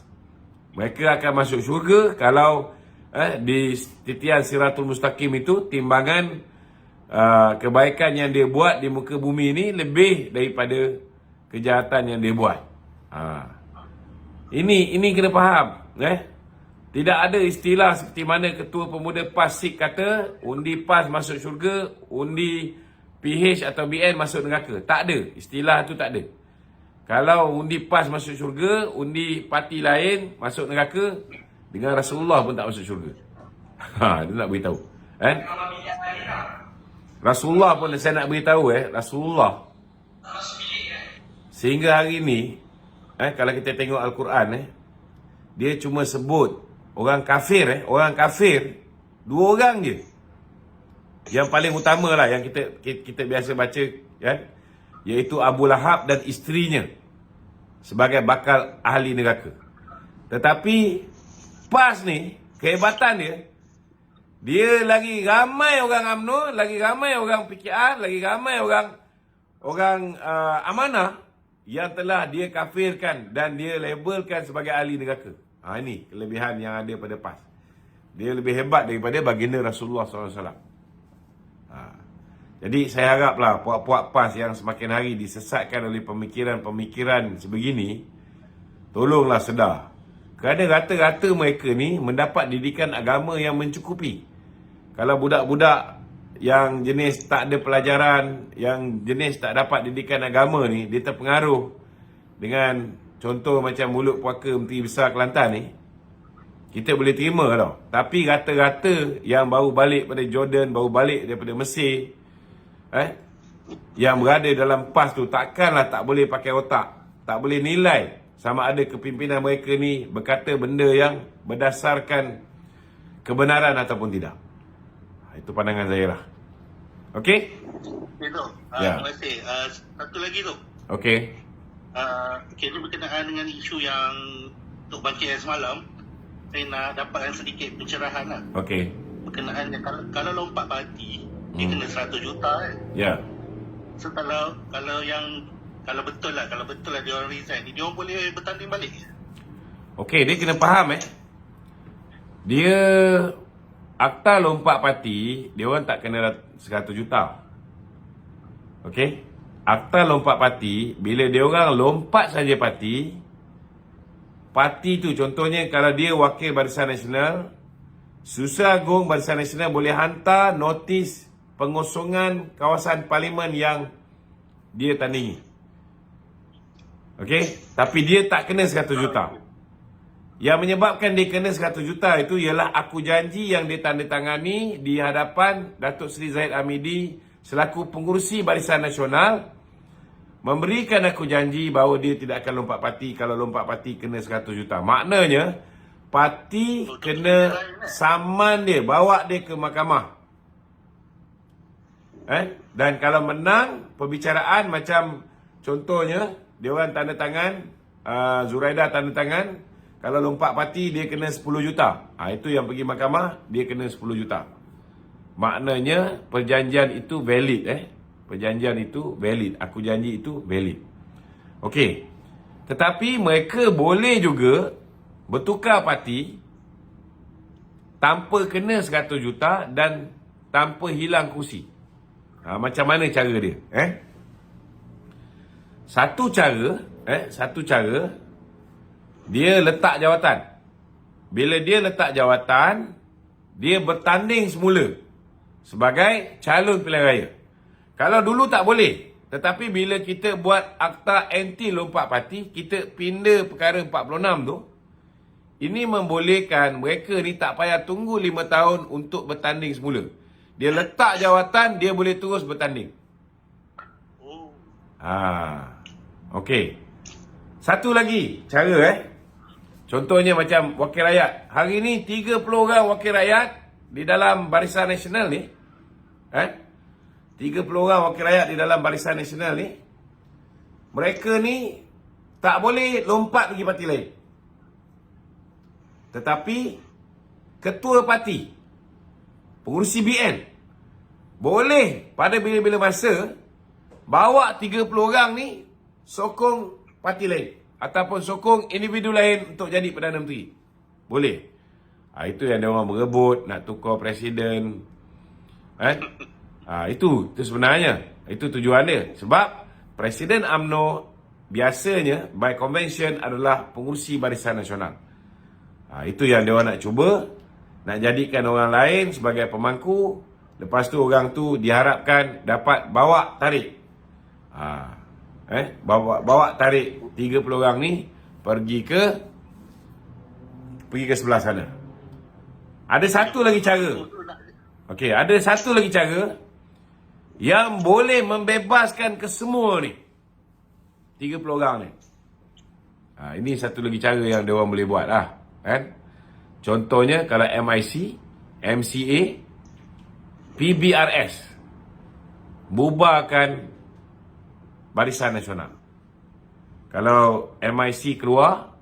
A: Mereka akan masuk syurga kalau di titian Siratul Mustaqim itu timbangan kebaikan yang dia buat di muka bumi ni lebih daripada kejahatan yang dia buat. Ini kena faham. Tidak ada istilah seperti mana Ketua Pemuda PAS SIK kata undi PAS masuk syurga, undi PH atau BN masuk neraka. Tak ada. Istilah tu tak ada. Kalau undi PAS masuk syurga, undi parti lain masuk neraka, dengan Rasulullah pun tak masuk syurga. Dia nak beritahu. Rasulullah pun saya nak beritahu Rasulullah sehingga hari ni kalau kita tengok Al-Quran dia cuma sebut orang kafir orang kafir 2 orang je yang paling utama lah yang kita biasa baca kan, iaitu Abu Lahab dan isterinya sebagai bakal ahli neraka. Tetapi PAS ni kehebatan dia lagi ramai orang UMNO, lagi ramai orang PKR, lagi ramai orang amanah yang telah dia kafirkan dan dia labelkan sebagai ahli neraka. Ini kelebihan yang ada pada PAS. Dia lebih hebat daripada baginda Rasulullah SAW. Jadi saya haraplah puak-puak PAS yang semakin hari disesatkan oleh pemikiran-pemikiran sebegini, tolonglah sedar. Kerana rata-rata mereka ni mendapat didikan agama yang mencukupi. Kalau budak-budak yang jenis tak ada pelajaran, yang jenis tak dapat didikan agama ni, dia terpengaruh dengan contoh macam Mulut Puaka Menteri Besar Kelantan ni, kita boleh terima tau. Tapi rata-rata yang baru balik pada Jordan, baru balik daripada Mesir, yang berada dalam PAS tu takkanlah tak boleh pakai otak, tak boleh nilai sama ada kepimpinan mereka ni berkata benda yang berdasarkan kebenaran ataupun tidak. Itu pandangan saya lah. Okey?
C: Itu.
A: Ya.
C: Terima kasih. Satu lagi tu.
A: Okey.
C: Ini berkenaan dengan isu yang Tok Bangkit semalam, saya nak dapatkan sedikit pencerahan lah.
A: Okey.
C: Berkenaan kalau lompat parti, dia kena 100 juta kan?
A: Ya.
C: So kalau betul lah dia orang resign, dia orang boleh bertanding balik.
A: Okey, dia kena faham dia akta lompat parti, dia orang tak kena 100 juta. Okey? Akta lompat parti, bila dia orang lompat saja parti tu contohnya kalau dia wakil Barisan Nasional, Susah Agung Barisan Nasional boleh hantar notis pengosongan kawasan parlimen yang dia tandingi. Okey? Tapi dia tak kena 100 juta. Yang menyebabkan dia kena 100 juta itu ialah aku janji yang ditandatangani di hadapan Datuk Seri Zahid Hamidi selaku pengurusi Barisan Nasional, memberikan aku janji bahawa dia tidak akan lompat parti. Kalau lompat parti kena 100 juta. Maknanya parti kena saman dia, bawa dia ke mahkamah. Dan kalau menang perbicaraan macam contohnya dia orang tanda tangan, Zuraida tanda tangan, kalau lompat parti dia kena 10 juta. Itu yang pergi mahkamah, dia kena 10 juta. Maknanya perjanjian itu valid. Perjanjian itu valid. Aku janji itu valid. Okey. Tetapi mereka boleh juga bertukar parti tanpa kena 100 juta dan tanpa hilang kursi. Macam mana cara dia? Satu cara dia letak jawatan. Bila dia letak jawatan, dia bertanding semula sebagai calon pilihan raya. Kalau dulu tak boleh, tetapi bila kita buat akta anti lompat parti, kita pindah perkara 46 tu, ini membolehkan mereka ni tak payah tunggu 5 tahun untuk bertanding semula. Dia letak jawatan, dia boleh terus bertanding. Okey. Satu lagi cara contohnya macam wakil rakyat. Hari ni 30 orang wakil rakyat di dalam Barisan Nasional ni. 30 orang wakil rakyat di dalam Barisan Nasional ni. Mereka ni tak boleh lompat pergi parti lain. Tetapi ketua parti, pengurusi BN, boleh pada bila-bila masa bawa 30 orang ni sokong parti lain ataupun sokong individu lain untuk jadi Perdana Menteri. Boleh. Itu yang dia orang berebut nak tukar presiden. Itu sebenarnya. Itu tujuan dia. Sebab Presiden UMNO biasanya by convention adalah pengurusi Barisan Nasional. Itu yang dia orang nak cuba, nak jadikan orang lain sebagai pemangku. Lepas tu orang tu diharapkan dapat bawa tarik. Bawa tarik 30 orang ni pergi ke sebelah sana. Ada satu lagi cara. Okey, ada satu lagi cara yang boleh membebaskan kesemua ni 30 orang ni. Ini satu lagi cara yang dia orang boleh buat lah. Contohnya kalau MIC, MCA, PBRS bubarkan Barisan Nasional. Kalau MIC keluar,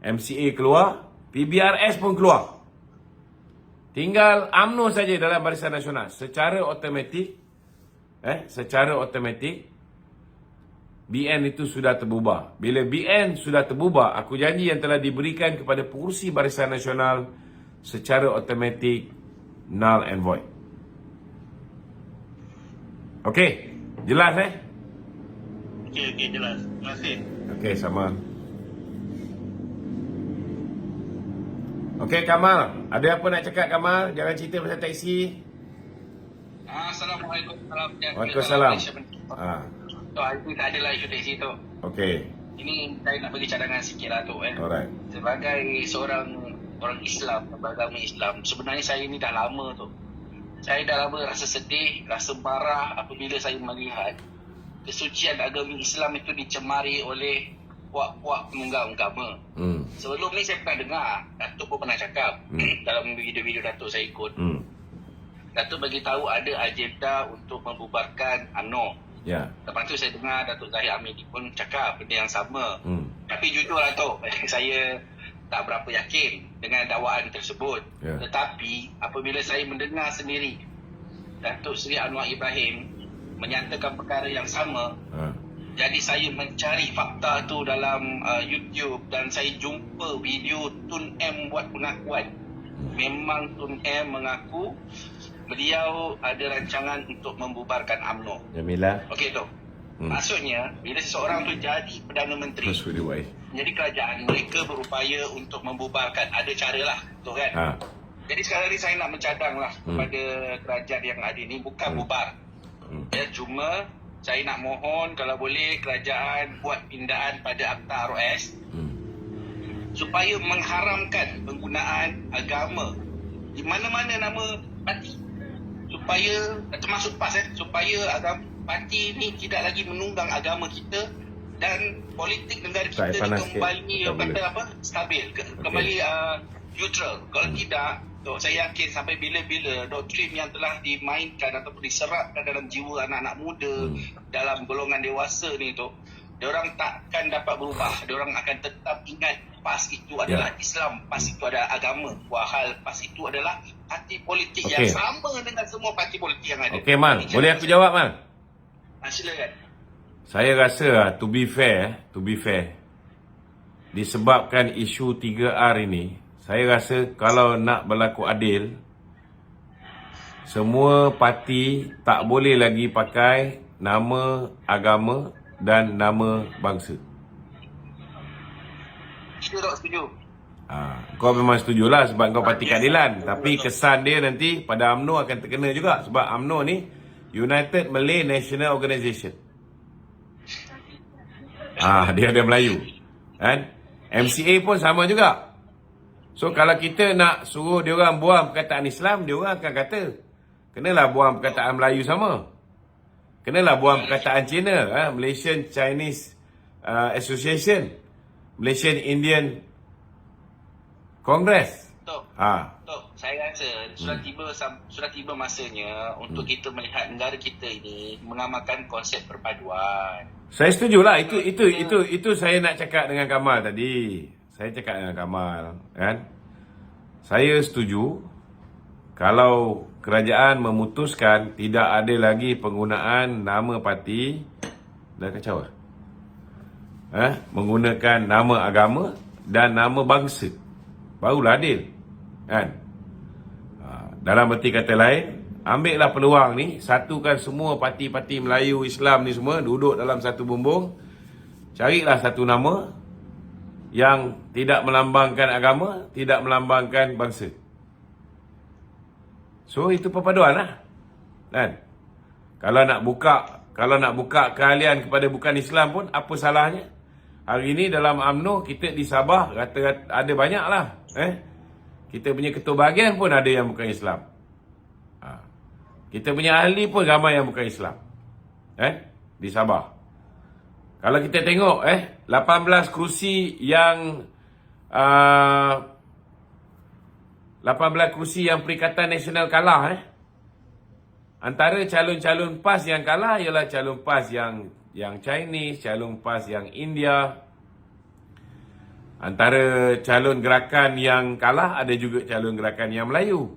A: MCA keluar, PBRS pun keluar. Tinggal UMNO saja dalam Barisan Nasional. Secara automatik BN itu sudah terbubar. Bila BN sudah terbubar, aku janji yang telah diberikan kepada pengurusi Barisan Nasional secara automatik null and void. Okey, jelas
C: Okey, jelas. Terima kasih.
A: Okey, sama. Okey, Kamal, ada apa nak cakap Kamal? Jangan cerita pasal taksi.
C: Assalamualaikum.
A: Waalaikumsalam.
C: Itu tak adalah isu taksi tu.
A: Okey.
C: Ini saya nak bagi cadangan sikit lah tu.
A: Alright.
C: Sebagai seorang orang Islam, beragama Islam, sebenarnya saya ni dah lama tu. Saya dah lama rasa sedih, rasa marah apabila saya melihat kesucian agama Islam itu dicemari oleh puak-puak penunggang agama. Sebelum ni saya pernah dengar, Datuk pun pernah cakap dalam video-video Datuk saya ikut. Datuk bagi tahu ada agenda untuk membubarkan UMNO.
A: Ya.
C: Lepas tu saya dengar Datuk Zahid Hamidi pun cakap benda yang sama. Tapi jujur lah Datuk, saya tak berapa yakin dengan dakwaan tersebut. Tetapi apabila saya mendengar sendiri Datuk Seri Anwar Ibrahim menyatakan perkara yang sama, jadi saya mencari fakta tu dalam YouTube dan saya jumpa video Tun M buat pengakuan. Memang Tun M mengaku beliau ada rancangan untuk membubarkan UMNO.
A: Jamilah.
C: Okey tu. Maksudnya bila seseorang tu jadi Perdana Menteri, jadi kerajaan, mereka berupaya untuk membubarkan. Ada caralah tu kan. Jadi sekarang ni saya nak mencadanglah kepada kerajaan yang ada ni, bukan bubar. Cuma saya nak mohon kalau boleh kerajaan buat pindaan pada Akta ROS supaya mengharamkan penggunaan agama di mana-mana nama parti, supaya termasuk PAS supaya agama parti ni tidak lagi menunggang agama kita dan politik negara kita ni kembali stabil, kembali neutral. Kalau tidak, saya yakin sampai bila-bila doktrin yang telah dimainkan ataupun diserapkan dalam jiwa anak-anak muda dalam golongan dewasa ni tu, diorang takkan dapat berubah. Diorang akan tetap ingat PAS itu adalah Islam, PAS itu adalah agama. Wahal PAS itu adalah parti politik yang sama dengan semua parti politik yang ada.
A: Okey Mal, boleh aku jawab Mal?
C: Silakan.
A: Saya rasa to be fair, disebabkan isu 3R ini, saya rasa kalau nak berlaku adil, semua parti tak boleh lagi pakai nama agama dan nama bangsa.
C: Saya tak setuju.
A: Kau memang setujulah sebab kau parti keadilan. Tapi kesan dia nanti pada UMNO akan terkena juga. Sebab UMNO ni United Malay National Organisation. Dia ada Melayu. Kan? MCA pun sama juga. So kalau kita nak suruh diorang buang perkataan Islam, diorang akan kata, kenalah buang perkataan Melayu sama. Kenalah buang perkataan Cina, Malaysian Chinese Association, Malaysian Indian Congress.
C: Tok, saya rasa sudah tiba masanya untuk kita melihat negara kita ini mengamalkan konsep perpaduan.
A: Saya setujulah. Itu saya nak cakap dengan Kamal tadi. Saya cakap dengan Kamal, kan? Saya setuju kalau kerajaan memutuskan tidak ada lagi penggunaan nama parti, dah kacau. Menggunakan nama agama dan nama bangsa. Barulah adil. Kan? Dalam erti kata lain, ambillah peluang ni, satukan semua parti-parti Melayu, Islam ni semua, duduk dalam satu bumbung. Carilah satu nama yang tidak melambangkan agama, tidak melambangkan bangsa. So itu perpaduan lah. Kan? Kalau nak buka keahlian kepada bukan Islam pun, apa salahnya? Hari ni dalam UMNO, kita di Sabah rata-rata ada banyak lah. Kita punya ketua bahagian pun ada yang bukan Islam. Kita punya ahli pun ramai yang bukan Islam. Di Sabah. Kalau kita tengok 18 kerusi yang 18 kerusi yang Perikatan Nasional kalah, antara calon-calon PAS yang kalah ialah calon PAS yang Chinese, calon PAS yang India. Antara calon gerakan yang kalah ada juga calon gerakan yang Melayu.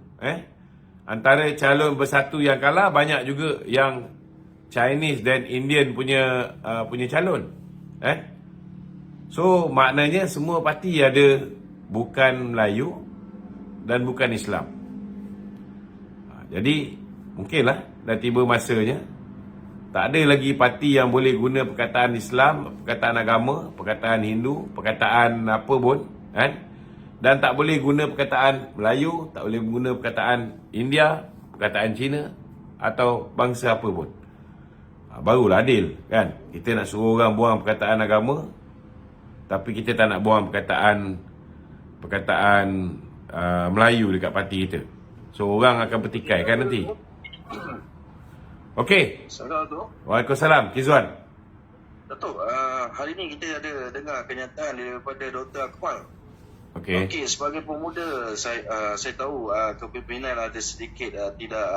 A: Antara calon bersatu yang kalah banyak juga yang Chinese dan Indian punya calon. So maknanya semua parti ada bukan Melayu dan bukan Islam. Jadi mungkinlah dah tiba masanya tak ada lagi parti yang boleh guna perkataan Islam, perkataan agama, perkataan Hindu, perkataan apa pun, dan tak boleh guna perkataan Melayu, tak boleh guna perkataan India, perkataan Cina atau bangsa apa pun. Barulah adil, kan? Kita nak suruh orang buang perkataan agama, tapi kita tak nak buang perkataan Melayu dekat parti kita. So orang akan bertikai kan nanti. Okey.
C: Assalamualaikum.
A: Waalaikumsalam. Kizwan.
C: Datuk, hari ni kita ada dengar kenyataan daripada Dr. Akmal.
A: Okey.
C: Okey, sebagai pemuda saya tahu kepimpinan ada sedikit tidak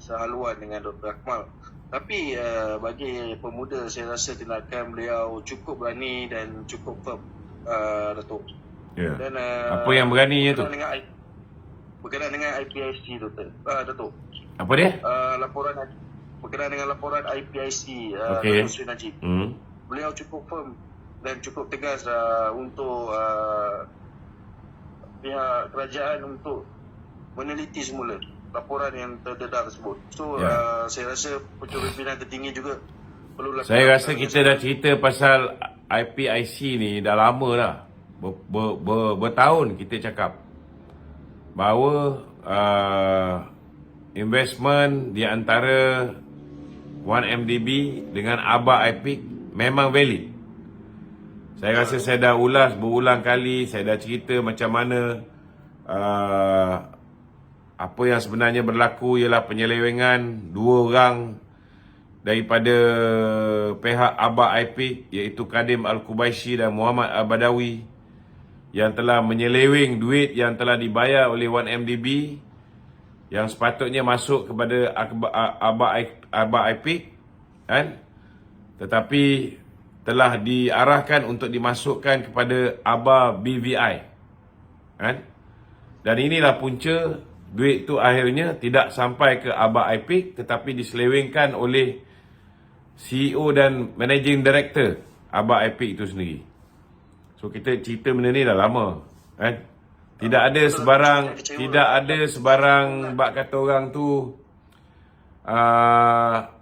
C: sehaluan dengan Dr. Akmal. Tapi bagi pemuda saya rasa tindakan beliau cukup berani dan cukup firm, Datuk.
A: Ya.
C: Dan
A: apa yang beraninya tu?
C: Berkenaan dengan IPIC, Datuk.
A: Apa dia?
C: Berkenaan dengan laporan IPIC,
A: Okey.
C: Datuk Sri Najib. Beliau cukup firm dan cukup tegas untuk pihak kerajaan untuk meneliti semula laporan yang terdedah tersebut. So saya rasa pimpinan tertinggi juga perlu lakukan.
A: Saya rasa kita dah cerita pasal IPIC ni dah lama dah. Bertahun kita cakap bahawa investment di antara 1MDB dengan Aba IPIC memang valid. Saya rasa saya dah berulang kali, saya dah cerita macam mana apa yang sebenarnya berlaku ialah penyelewengan dua orang daripada pihak Aba IPIC, iaitu Kadim Al-Qubaisi dan Muhammad Al-Badawi, yang telah menyeleweng duit yang telah dibayar oleh 1MDB yang sepatutnya masuk kepada Aba IPIC, kan? Tetapi telah diarahkan untuk dimasukkan kepada Aba BVI, kan? Dan inilah punca duit tu akhirnya tidak sampai ke Aba IPIC tetapi diselewengkan oleh CEO dan Managing Director Aba IPIC itu sendiri. So kita cerita benda ni dah lama, kan? Tidak ada sebarang bak kata orang tu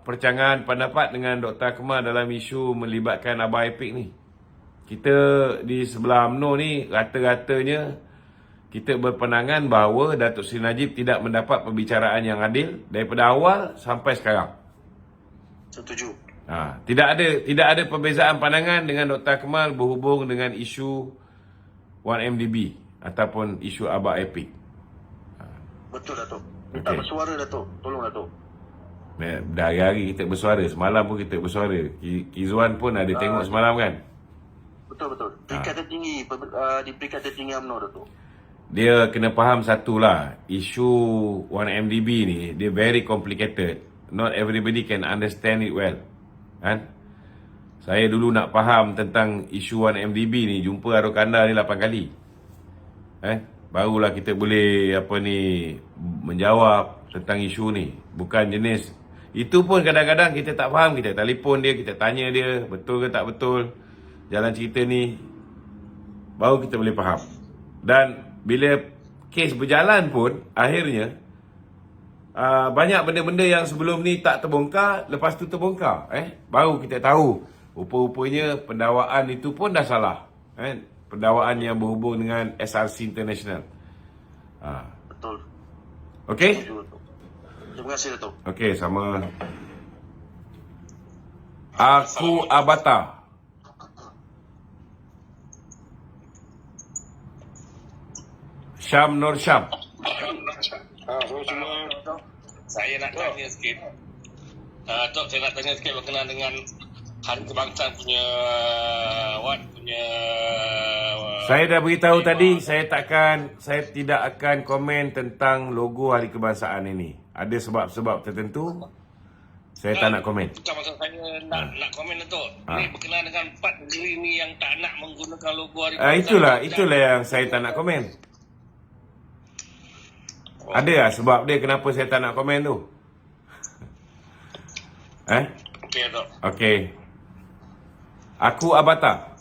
A: percanggahan pendapat dengan Dr. Akmal dalam isu melibatkan Abah Epic ni. Kita di sebelah UMNO ni rata-ratanya kita berpandangan bahawa Datuk Seri Najib tidak mendapat pembicaraan yang adil daripada awal sampai sekarang.
C: Setuju.
A: Tidak ada perbezaan pandangan dengan Dr. Akmal berhubung dengan isu 1MDB ataupun isu Abah Epic.
C: Betul, Datuk. Minta bersuara, Datuk. Tolong, Datuk.
A: Dah hari-hari kita bersuara. Semalam pun kita bersuara. Izzuan pun ada tengok semalam kan?
C: Betul. Peringkat tertinggi, di peringkat tertinggi UMNO, Datuk.
A: Dia kena faham satu lah. Isu 1MDB ni, dia very complicated. Not everybody can understand it well. Kan? Saya dulu nak faham tentang isu 1MDB ni, jumpa Arokanda ni 8 kali. Barulah kita boleh menjawab tentang isu ni. Bukan jenis itu pun kadang-kadang kita tak faham, kita telefon dia, kita tanya dia betul ke tak betul jalan cerita ni, baru kita boleh faham. Dan bila kes berjalan pun akhirnya banyak benda-benda yang sebelum ni tak terbongkar, lepas tu terbongkar. Baru kita tahu rupa-rupanya pendakwaan itu pun dah salah. Pendakwaan yang berhubung dengan SRC International.
C: Betul.
A: Okey?
C: Terima kasih, Datuk.
A: Okey, sama. Aku Abata. Syam Nur Syam.
F: Saya nak tanya sikit. Tok, saya nak tanya sikit berkenaan dengan Hari Kebangsaan punya
A: Saya dah beritahu tadi, saya tidak akan komen tentang logo Hari Kebangsaan ini. Ada sebab-sebab tertentu. Saya tak nak komen.
F: Bukan maksud saya nak komen, Tok. Ini berkenaan dengan 4 negeri ni yang tak nak menggunakan logo Hari Kebangsaan.
A: Itulah yang saya tak nak komen. Ada lah sebab dia kenapa saya tak nak komen tu.
F: Okey, Tok.
A: Okey. Aku Abata.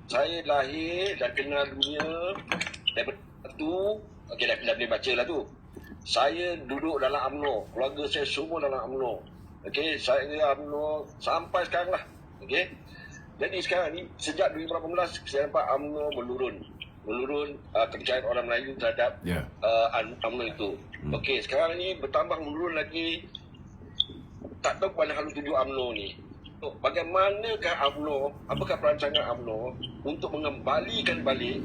G: Saya lahir dan kenal dunia daripada tu. Okey, dah boleh baca lah tu. Saya duduk dalam UMNO. Keluarga saya semua dalam UMNO. Okey, saya UMNO sampai sekarang lah. Okey. Jadi sekarang ni sejak 2018 saya nampak UMNO menurun kepercayaan orang Melayu terhadap UMNO itu. Okey, sekarang ni bertambah menurun lagi. Tak tahu pada halu tuju UMNO ni. Bagaimanakah UMNO, apakah perancangan UMNO untuk mengembalikan balik,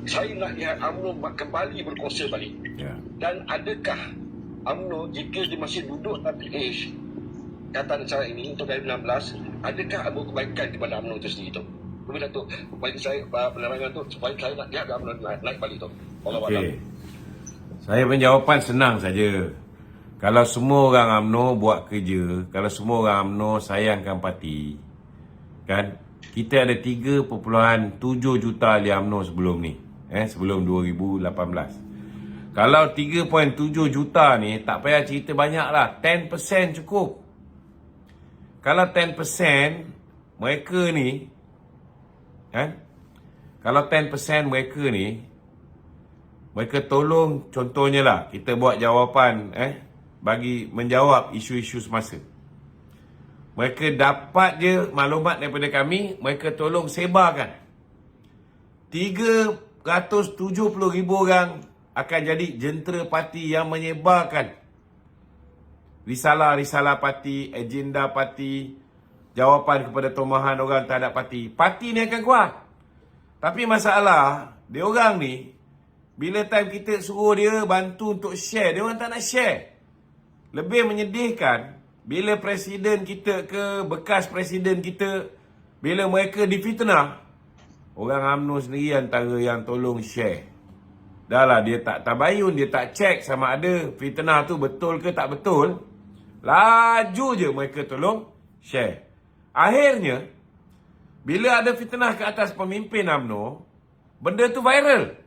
G: saya nak lihat UMNO kembali berkuasa balik. Dan adakah UMNO jika dia masih duduk dalam PH kata cara ini untuk 2016, adakah ada kebaikan kepada UMNO itu sendiri tu? Kemudian tu, bagi saya penerangan tu supaya saya nak lihat UMNO naik balik tu.
A: Okey. Saya penjawapan senang saja. Kalau semua orang UMNO buat kerja, kalau semua orang UMNO sayangkan parti, kan? Kita ada 3.7 juta ahli UMNO sebelum ni, sebelum 2018. Kalau 3.7 juta ni, tak payah cerita banyak lah, 10% cukup. Kalau 10% mereka ni, kalau 10% mereka ni, mereka tolong, contohnya lah, kita buat jawapan, bagi menjawab isu-isu semasa. Mereka dapat je maklumat daripada kami, mereka tolong sebarkan. 370,000 orang akan jadi jentera parti yang menyebarkan risalah-risalah parti, agenda parti, jawapan kepada tomahan orang terhadap parti. Parti ni akan kuat. Tapi masalah, dia orang ni, bila time kita suruh dia bantu untuk share, dia orang tak nak share. Lebih menyedihkan, bila presiden kita ke bekas presiden kita, bila mereka difitnah, orang UMNO sendiri antara yang tolong share. Dah lah, dia tak tabayun, dia tak check sama ada fitnah tu betul ke tak betul. Laju je mereka tolong share. Akhirnya, bila ada fitnah ke atas pemimpin UMNO, benda tu viral.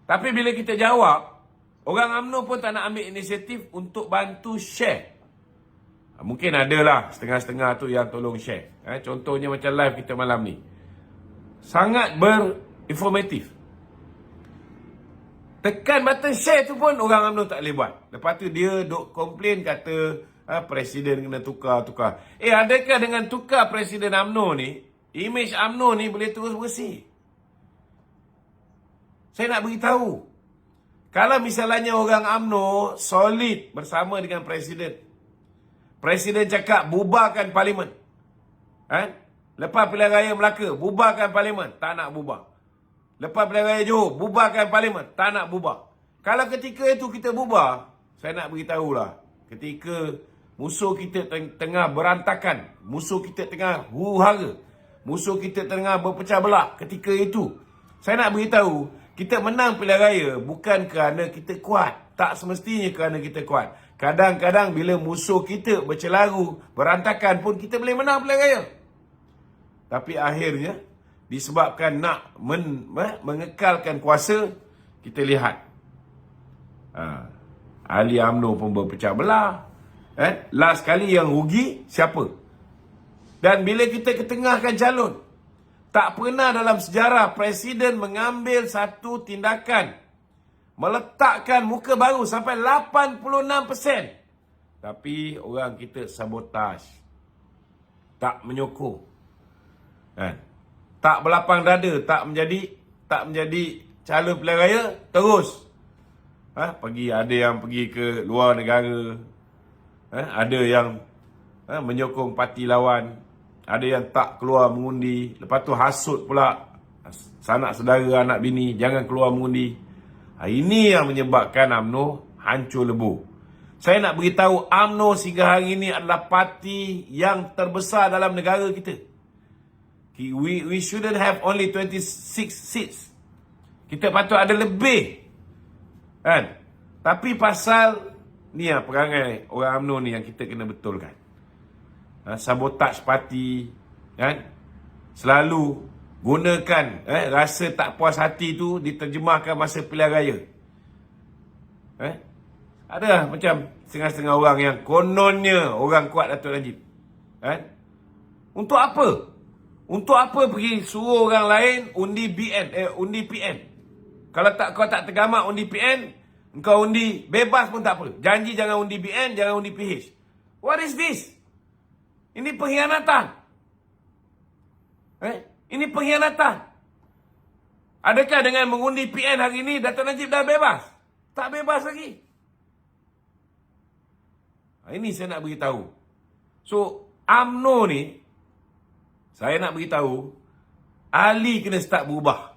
A: Tapi bila kita jawab, orang UMNO pun tak nak ambil inisiatif untuk bantu share. Mungkin adalah setengah-setengah tu yang tolong share. Contohnya macam live kita malam ni. Sangat berinformatif. Tekan button share tu pun orang UMNO tak boleh buat. Lepas tu dia duk komplain kata presiden kena tukar. Adakah dengan tukar presiden UMNO ni, image UMNO ni boleh terus bersih? Saya nak beritahu. Kalau misalnya orang UMNO solid bersama dengan presiden. Presiden cakap bubarkan parlimen. Lepas pilihan raya Melaka, bubarkan parlimen. Tak nak bubar. Lepas pilihan raya Johor, bubarkan parlimen. Tak nak bubar. Kalau ketika itu kita bubar, saya nak beritahulah. Ketika musuh kita tengah berantakan, musuh kita tengah huru-hara, musuh kita tengah berpecah belah, ketika itu, saya nak beritahu, kita menang pilihan raya bukan kerana kita kuat. Tak semestinya kerana kita kuat. Kadang-kadang bila musuh kita bercelaru, berantakan pun kita boleh menang pilihan raya. Tapi akhirnya, disebabkan nak mengekalkan kuasa, kita lihat. Ahli UMNO pun berpecah belah. Last kali yang rugi, siapa? Dan bila kita ketengahkan calon, tak pernah dalam sejarah Presiden mengambil satu tindakan meletakkan muka baru sampai 86%. Tapi orang kita sabotaj. Tak menyokong. Tak berlapang dada, tak menjadi calon pilihan raya, terus. Ada yang pergi ke luar negara. Ada yang menyokong parti lawan. Ada yang tak keluar mengundi. Lepas tu hasut pula sanak saudara, anak bini, jangan keluar mengundi. Ini yang menyebabkan UMNO hancur lebur. Saya nak beritahu, UMNO sehingga hari ini adalah parti yang terbesar dalam negara kita. We shouldn't have only 26 seats. Kita patut ada lebih. Tapi pasal ni perangai orang UMNO ni yang kita kena betulkan. Sabotaj parti, selalu gunakan rasa tak puas hati tu diterjemahkan masa pilihan raya. Ada macam setengah-setengah orang yang kononnya orang kuat Datuk Najib. Untuk apa? Untuk apa pergi suruh orang lain undi PN? Kalau kau tak tergamak undi PN, engkau undi bebas pun tak apa. Janji jangan undi PN, jangan undi PH. What is this? Ini pengkhianatan. Ini pengkhianatan. Adakah dengan mengundi PN hari ini Datuk Najib dah bebas? Tak bebas lagi. Ini saya nak beritahu. So, UMNO ni, saya nak beritahu, ahli kena start berubah.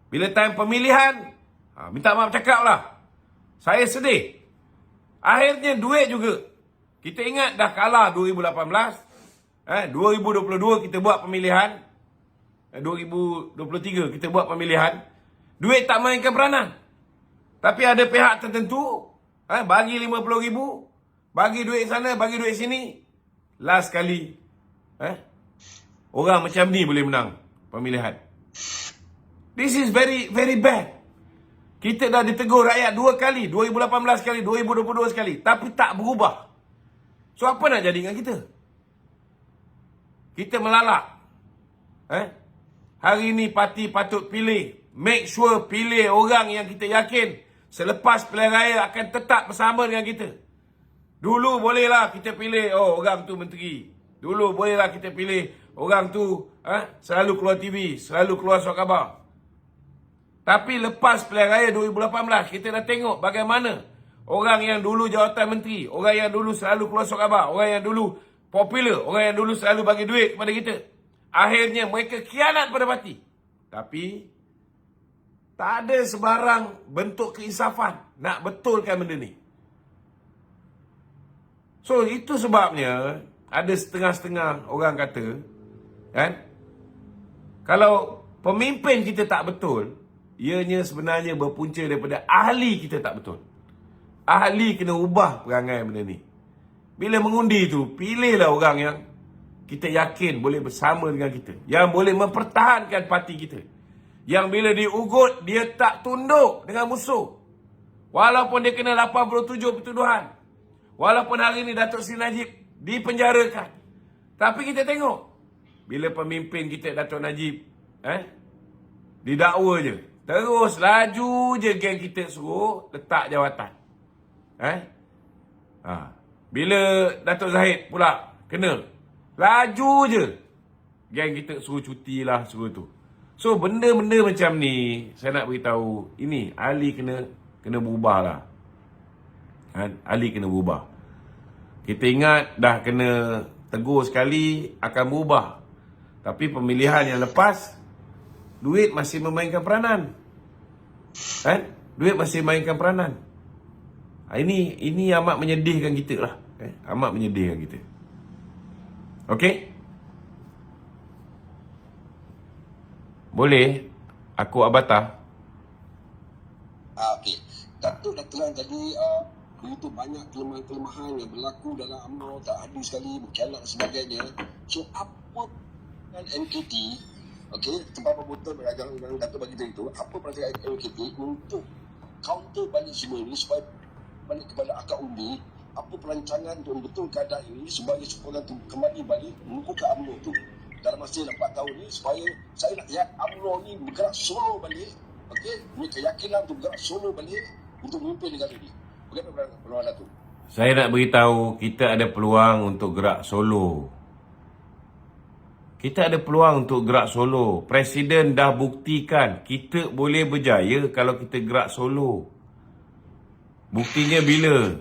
A: Bila time pemilihan, minta maaf cakap lah. Saya sedih. Akhirnya duit juga. Kita ingat dah kalah 2018. 2022 kita buat pemilihan. 2023 kita buat pemilihan. Duit tak mainkan peranan. Tapi ada pihak tertentu bagi 50,000, bagi duit sana, bagi duit sini. Last kali orang macam ni boleh menang pemilihan. This is very very bad. Kita dah ditegur rakyat 2 kali, 2018 sekali, 2022 sekali, tapi tak berubah. So apa nak jadi dengan kita? Kita melalak. Hari ini parti patut pilih. Make sure pilih orang yang kita yakin selepas pilihan raya akan tetap bersama dengan kita. Dulu bolehlah kita pilih, orang tu menteri. Dulu bolehlah kita pilih, orang tu selalu keluar TV, selalu keluar surat khabar. Tapi lepas pilihan raya 2018, kita dah tengok bagaimana orang yang dulu jawatan menteri, orang yang dulu selalu keluar surat khabar, orang yang dulu popular, orang yang dulu selalu bagi duit kepada kita, akhirnya mereka khianat pada parti. Tapi tak ada sebarang bentuk keinsafan nak betulkan benda ni. So itu sebabnya ada setengah-setengah orang kata, kalau pemimpin kita tak betul, ianya sebenarnya berpunca daripada ahli kita tak betul. Ahli kena ubah perangai benda ni. Bila mengundi tu, pilihlah orang yang kita yakin boleh bersama dengan kita, yang boleh mempertahankan parti kita, yang bila diugut, dia tak tunduk dengan musuh. Walaupun dia kena 87 pertuduhan, Walaupun hari ni Datuk Seri Najib dipenjarakan. Tapi kita tengok, bila pemimpin kita Datuk Najib didakwa je, terus laju je geng kita suruh letak jawatan. Bila Datuk Zahid pula kena, laju je geng kita suruh cuti lah, suruh tu. So benda-benda macam ni saya nak beritahu, ini Ali kena berubah lah. Ali kena berubah. Kita ingat dah kena tegur sekali akan berubah. Tapi pemilihan yang lepas, duit masih memainkan peranan. Duit masih memainkan peranan. Ini amat menyedihkan kita lah. Amat menyedihkan kita. Okey? Boleh aku Abata?
G: Okey. Datuk dah terang tadi begitu banyak kelemahan-kelemahan yang berlaku dalam UMNO, tak adil sekali, berkhianat dan sebagainya. So apa dengan MKT, okey, tempat pembuatan beragam yang Datuk bagi tahu itu, apa perasaan MKT untuk counter balik semua ini supaya balik kepada akar umbi, apa perancangan untuk membetul keadaan ini sebagai sokongan untuk kembali balik membuka UMNO tu dalam masa 4 tahun ni, supaya saya nak lihat UMNO ni bergerak solo balik, okey, punya keyakinan untuk bergerak solo balik untuk memimpin negara ini. Bagaimana peluang Datuk?
A: Saya nak beritahu, kita ada peluang untuk gerak solo. Kita ada peluang untuk gerak solo. Presiden dah buktikan kita boleh berjaya kalau kita gerak solo. Buktinya bila?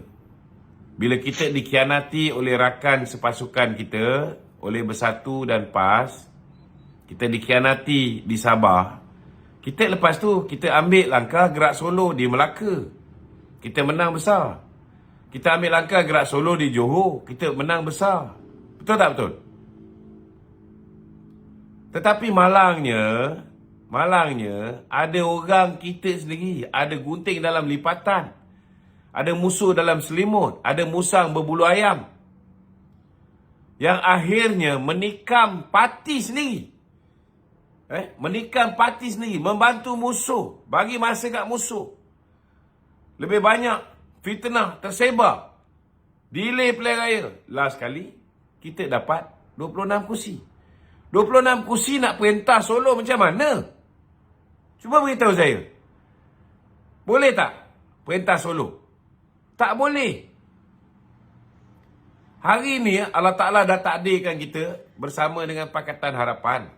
A: Bila kita dikhianati oleh rakan sepasukan kita, oleh Bersatu dan PAS, kita dikhianati di Sabah. Kita lepas tu, kita ambil langkah gerak solo di Melaka. Kita menang besar. Kita ambil langkah gerak solo di Johor. Kita menang besar. Betul tak betul? Tetapi malangnya ada orang kita sendiri, ada gunting dalam lipatan, ada musuh dalam selimut, ada musang berbulu ayam, yang akhirnya menikam parti sendiri. Menikam parti sendiri, membantu musuh, bagi masa kat musuh. Lebih banyak fitnah tersebar. Delay pilihan raya. Last kali kita dapat 26 kursi. 26 kursi nak perintah solo macam mana? Cuba beritahu saya. Boleh tak perintah solo? Tak boleh. Hari ni Allah Ta'ala dah takdirkan kita bersama dengan Pakatan Harapan.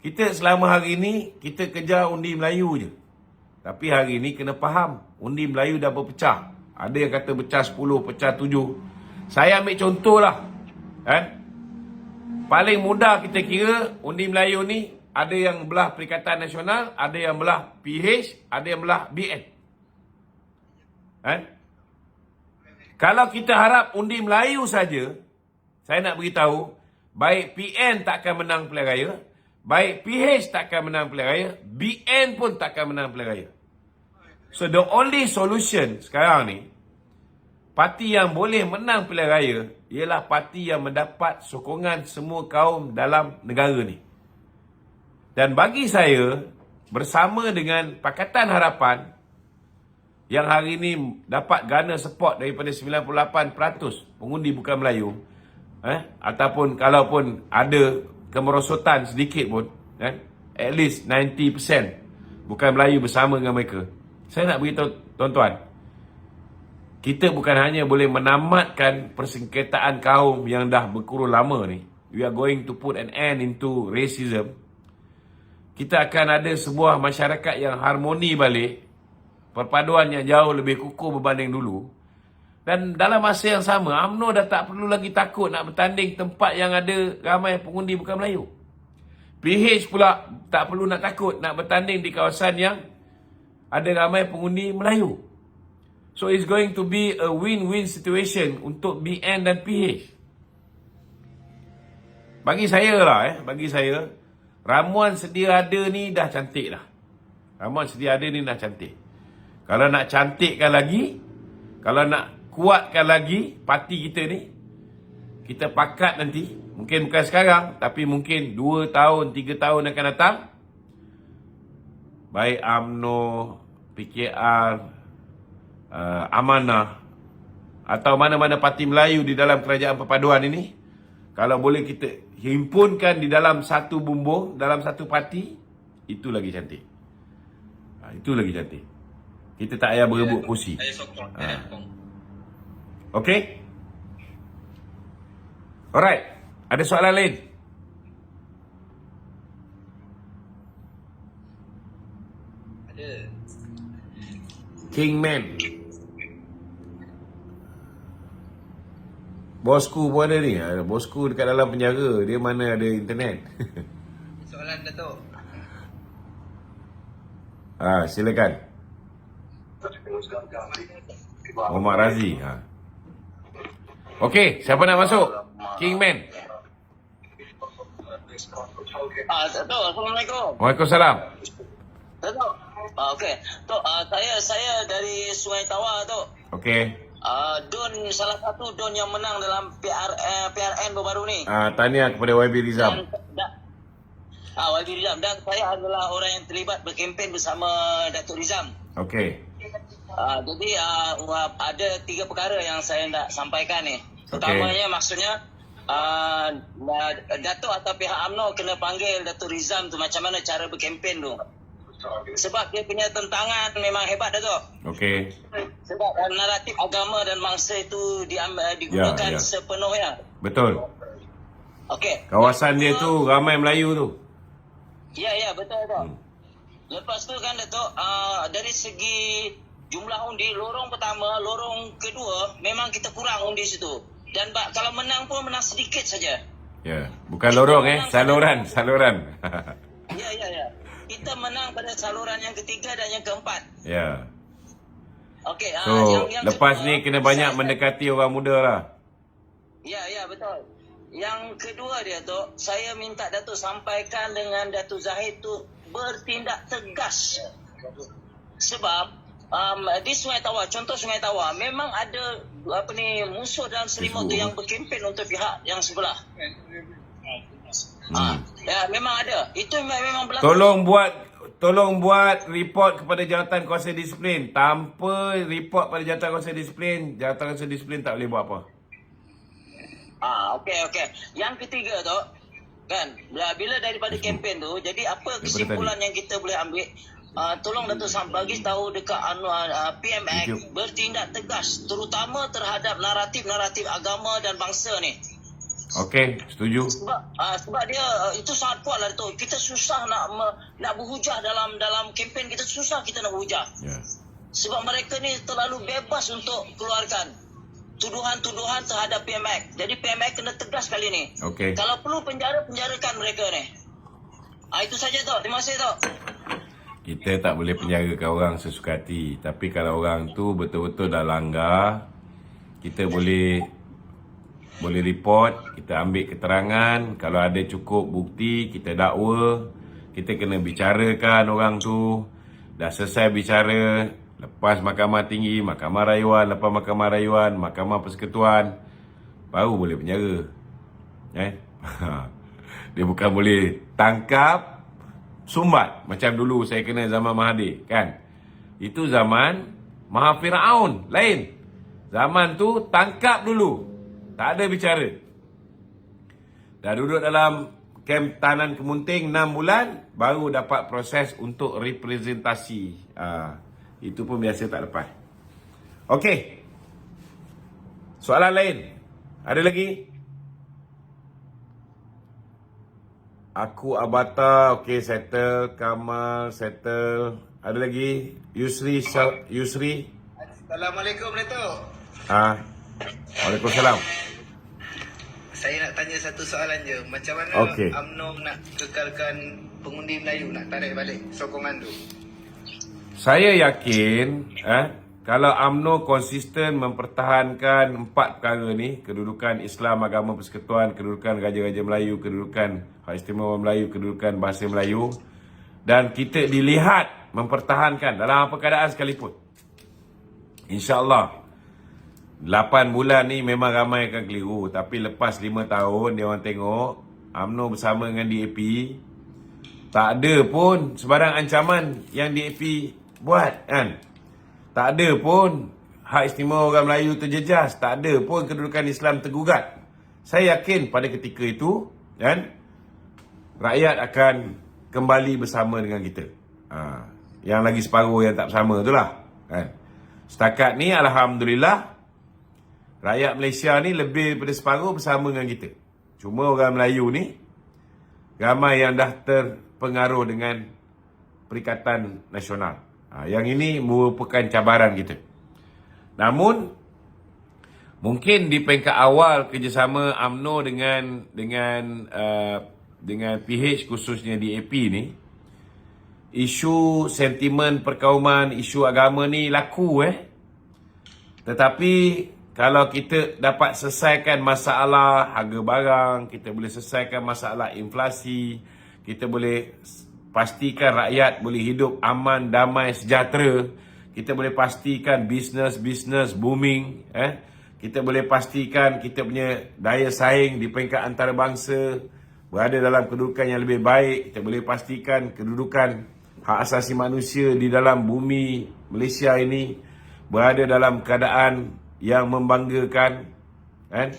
A: Kita selama hari ni kita kejar undi Melayu je. Tapi hari ni kena faham, undi Melayu dah berpecah. Ada yang kata pecah 10, pecah 7. Saya ambil contohlah. Paling mudah kita kira undi Melayu ni, ada yang belah Perikatan Nasional, ada yang belah PH, ada yang belah BN. Kalau kita harap undi Melayu saja, saya nak beritahu, baik PN takkan menang pilihan raya, baik PH takkan menang pilihan raya, BN pun takkan menang pilihan raya. So the only solution sekarang ni, parti yang boleh menang pilihan raya ialah parti yang mendapat sokongan semua kaum dalam negara ni. Dan bagi saya, bersama dengan Pakatan Harapan yang hari ni dapat garner support daripada 98% pengundi bukan Melayu, ataupun kalaupun ada kemerosotan sedikit pun, at least 90% bukan Melayu bersama dengan mereka. Saya nak beritahu tuan-tuan, kita bukan hanya boleh menamatkan persengketaan kaum yang dah berkurun lama ni. We are going to put an end into racism. Kita akan ada sebuah masyarakat yang harmoni balik, perpaduan yang jauh lebih kukuh berbanding dulu. Dan dalam masa yang sama, UMNO dah tak perlu lagi takut nak bertanding tempat yang ada ramai pengundi bukan Melayu. PH pula tak perlu nak takut nak bertanding di kawasan yang ada ramai pengundi Melayu. So it's going to be a win-win situation untuk BN dan PH. Bagi saya lah, bagi saya, ramuan sedia ada ni dah cantik dah. Ramuan sedia ada ni dah cantik. Kalau nak cantikkan lagi, kalau nak kuatkan lagi parti kita ni, kita pakat nanti, mungkin bukan sekarang, tapi mungkin 2 tahun, 3 tahun akan datang, baik UMNO, PKR, Amanah, atau mana-mana parti Melayu di dalam kerajaan perpaduan ini, kalau boleh kita himpunkan di dalam satu bumbung, dalam satu parti, itu lagi cantik. Itu lagi cantik. Kita tak payah berebut kursi. Okey? Alright. Ada soalan lain?
D: Ada.
A: Kingman. Bosku pun ada ni. Bosku dekat dalam penjara. Dia mana ada internet.
D: Soalan Datuk.
A: Silakan. Muhammad Razi. Okey, siapa nak masuk? Kingman.
F: Datuk, Assalamualaikum.
A: Waalaikumsalam.
F: Datuk. Okey. Tok, saya dari Sungai Tawar, Tok.
A: Okey.
F: Don, salah satu don yang menang dalam PRN baru-baru ni.
A: Tahniah kepada YB Rizam.
F: YB Rizam. Dan saya adalah orang yang terlibat berkempen bersama Datuk Rizam.
A: Okey.
F: Jadi ada 3 perkara yang saya nak sampaikan ni. Pertamanya maksudnya Datuk atau pihak UMNO kena panggil Datuk Rizam tu macam mana cara berkempen tu. Sebab dia punya tentangan memang hebat, Datuk.
A: Okey.
F: Sebab naratif agama dan bangsa itu digunakan sepenuhnya.
A: Betul.
F: Okey.
A: Kawasan dia tu ramai Melayu tu.
F: Ya, betul, Datuk. Lepas tu kan, Datuk, dari segi jumlah undi, lorong pertama, lorong kedua, memang kita kurang undi situ. Dan kalau menang pun menang sedikit saja.
A: Ya, bukan lorong saluran.
F: Ya. Kita menang pada saluran yang ketiga dan yang keempat.
A: Ya.
F: Okey,
A: So,
F: yang
A: lepas
F: kedua,
A: ni kena banyak mendekati orang muda lah.
F: Ya, betul. Yang kedua dia tu, saya minta Datuk sampaikan dengan Datuk Zahid tu bertindak tegas. Sebab di Sungai Tawar, contoh Sungai Tawar, memang ada musuh dalam selimut tu yang berkempen untuk pihak yang sebelah. Ya, memang ada. Itu memang berlaku.
A: Tolong buat report kepada Jawatan Kuasa Disiplin. Tanpa report pada Jawatan Kuasa Disiplin, Jawatan Kuasa Disiplin tak boleh buat apa.
F: Okey. Yang ketiga tu, kan, bila daripada kempen tu, jadi apa kesimpulan yang kita boleh ambil? Tolong Datuk bagi tahu dekat PMX bertindak tegas, terutama terhadap naratif agama dan bangsa ni.
A: Okey, setuju.
F: Sebab dia itu sangat kuat lah, Datuk. Kita susah nak berhujah dalam kempen kita, susah kita nak berhujah.
A: Ya.
F: Sebab mereka ni terlalu bebas untuk keluarkan tuduhan-tuduhan terhadap PMX. Jadi PMX kena tegas kali ni.
A: Okey.
F: Kalau perlu penjarakan mereka ni. Itu saja, Tok. Terima kasih, Tok.
A: Kita tak boleh penjarakan orang sesuka hati. Tapi kalau orang tu betul-betul dah langgar, kita boleh report, kita ambil keterangan. Kalau ada cukup bukti, kita dakwa. Kita kena bicarakan orang tu. Dah selesai bicara, lepas Mahkamah Tinggi, Mahkamah Rayuan, lepas Mahkamah Rayuan, Mahkamah Persekutuan, baru boleh penjara. Dia bukan boleh tangkap, sumbat. Macam dulu saya kena zaman Mahathir, kan? Itu zaman Maha Firaun, lain. Zaman tu tangkap dulu. Tak ada bicara. Dah duduk dalam kem tahanan Kemunting 6 bulan, baru dapat proses untuk representasi. Itu pun biasa tak lepas. Okey. Soalan lain? Ada lagi? Aku Abata, okey, settle. Kamal, settle. Ada lagi? Yusri.
E: Assalamualaikum, Datuk.
A: Waalaikumsalam.
E: Saya nak tanya satu soalan je. Macam mana UMNO nak kekalkan pengundi Melayu, nak tarik balik sokongan tu?
A: Saya yakin kalau UMNO konsisten mempertahankan 4 perkara ni, kedudukan Islam, agama persekutuan, kedudukan Raja-Raja Melayu, kedudukan Hak Istimewa Melayu, kedudukan bahasa Melayu, dan kita dilihat mempertahankan dalam apa keadaan sekalipun, InsyaAllah 8 bulan ni memang ramai akan keliru. Tapi lepas 5 tahun dia orang tengok UMNO bersama dengan DAP, tak ada pun sebarang ancaman yang DAP buat, kan? Tak ada pun hak istimewa orang Melayu terjejas, tak ada pun kedudukan Islam tergugat. Saya yakin pada ketika itu, kan, rakyat akan kembali bersama dengan kita. Yang lagi separuh yang tak bersama itulah, kan. Setakat ni alhamdulillah rakyat Malaysia ni lebih daripada separuh bersama dengan kita. Cuma orang Melayu ni ramai yang dah terpengaruh dengan Perikatan Nasional. Yang ini merupakan cabaran kita. Namun mungkin di peringkat awal kerjasama UMNO dengan PH khususnya DAP ni, isu sentimen perkauman, isu agama ni laku Tetapi kalau kita dapat selesaikan masalah harga barang, kita boleh selesaikan masalah inflasi, kita boleh pastikan rakyat boleh hidup aman, damai, sejahtera, kita boleh pastikan bisnes booming, kita boleh pastikan kita punya daya saing di peringkat antarabangsa berada dalam kedudukan yang lebih baik, kita boleh pastikan kedudukan hak asasi manusia di dalam bumi Malaysia ini berada dalam keadaan yang membanggakan, kan?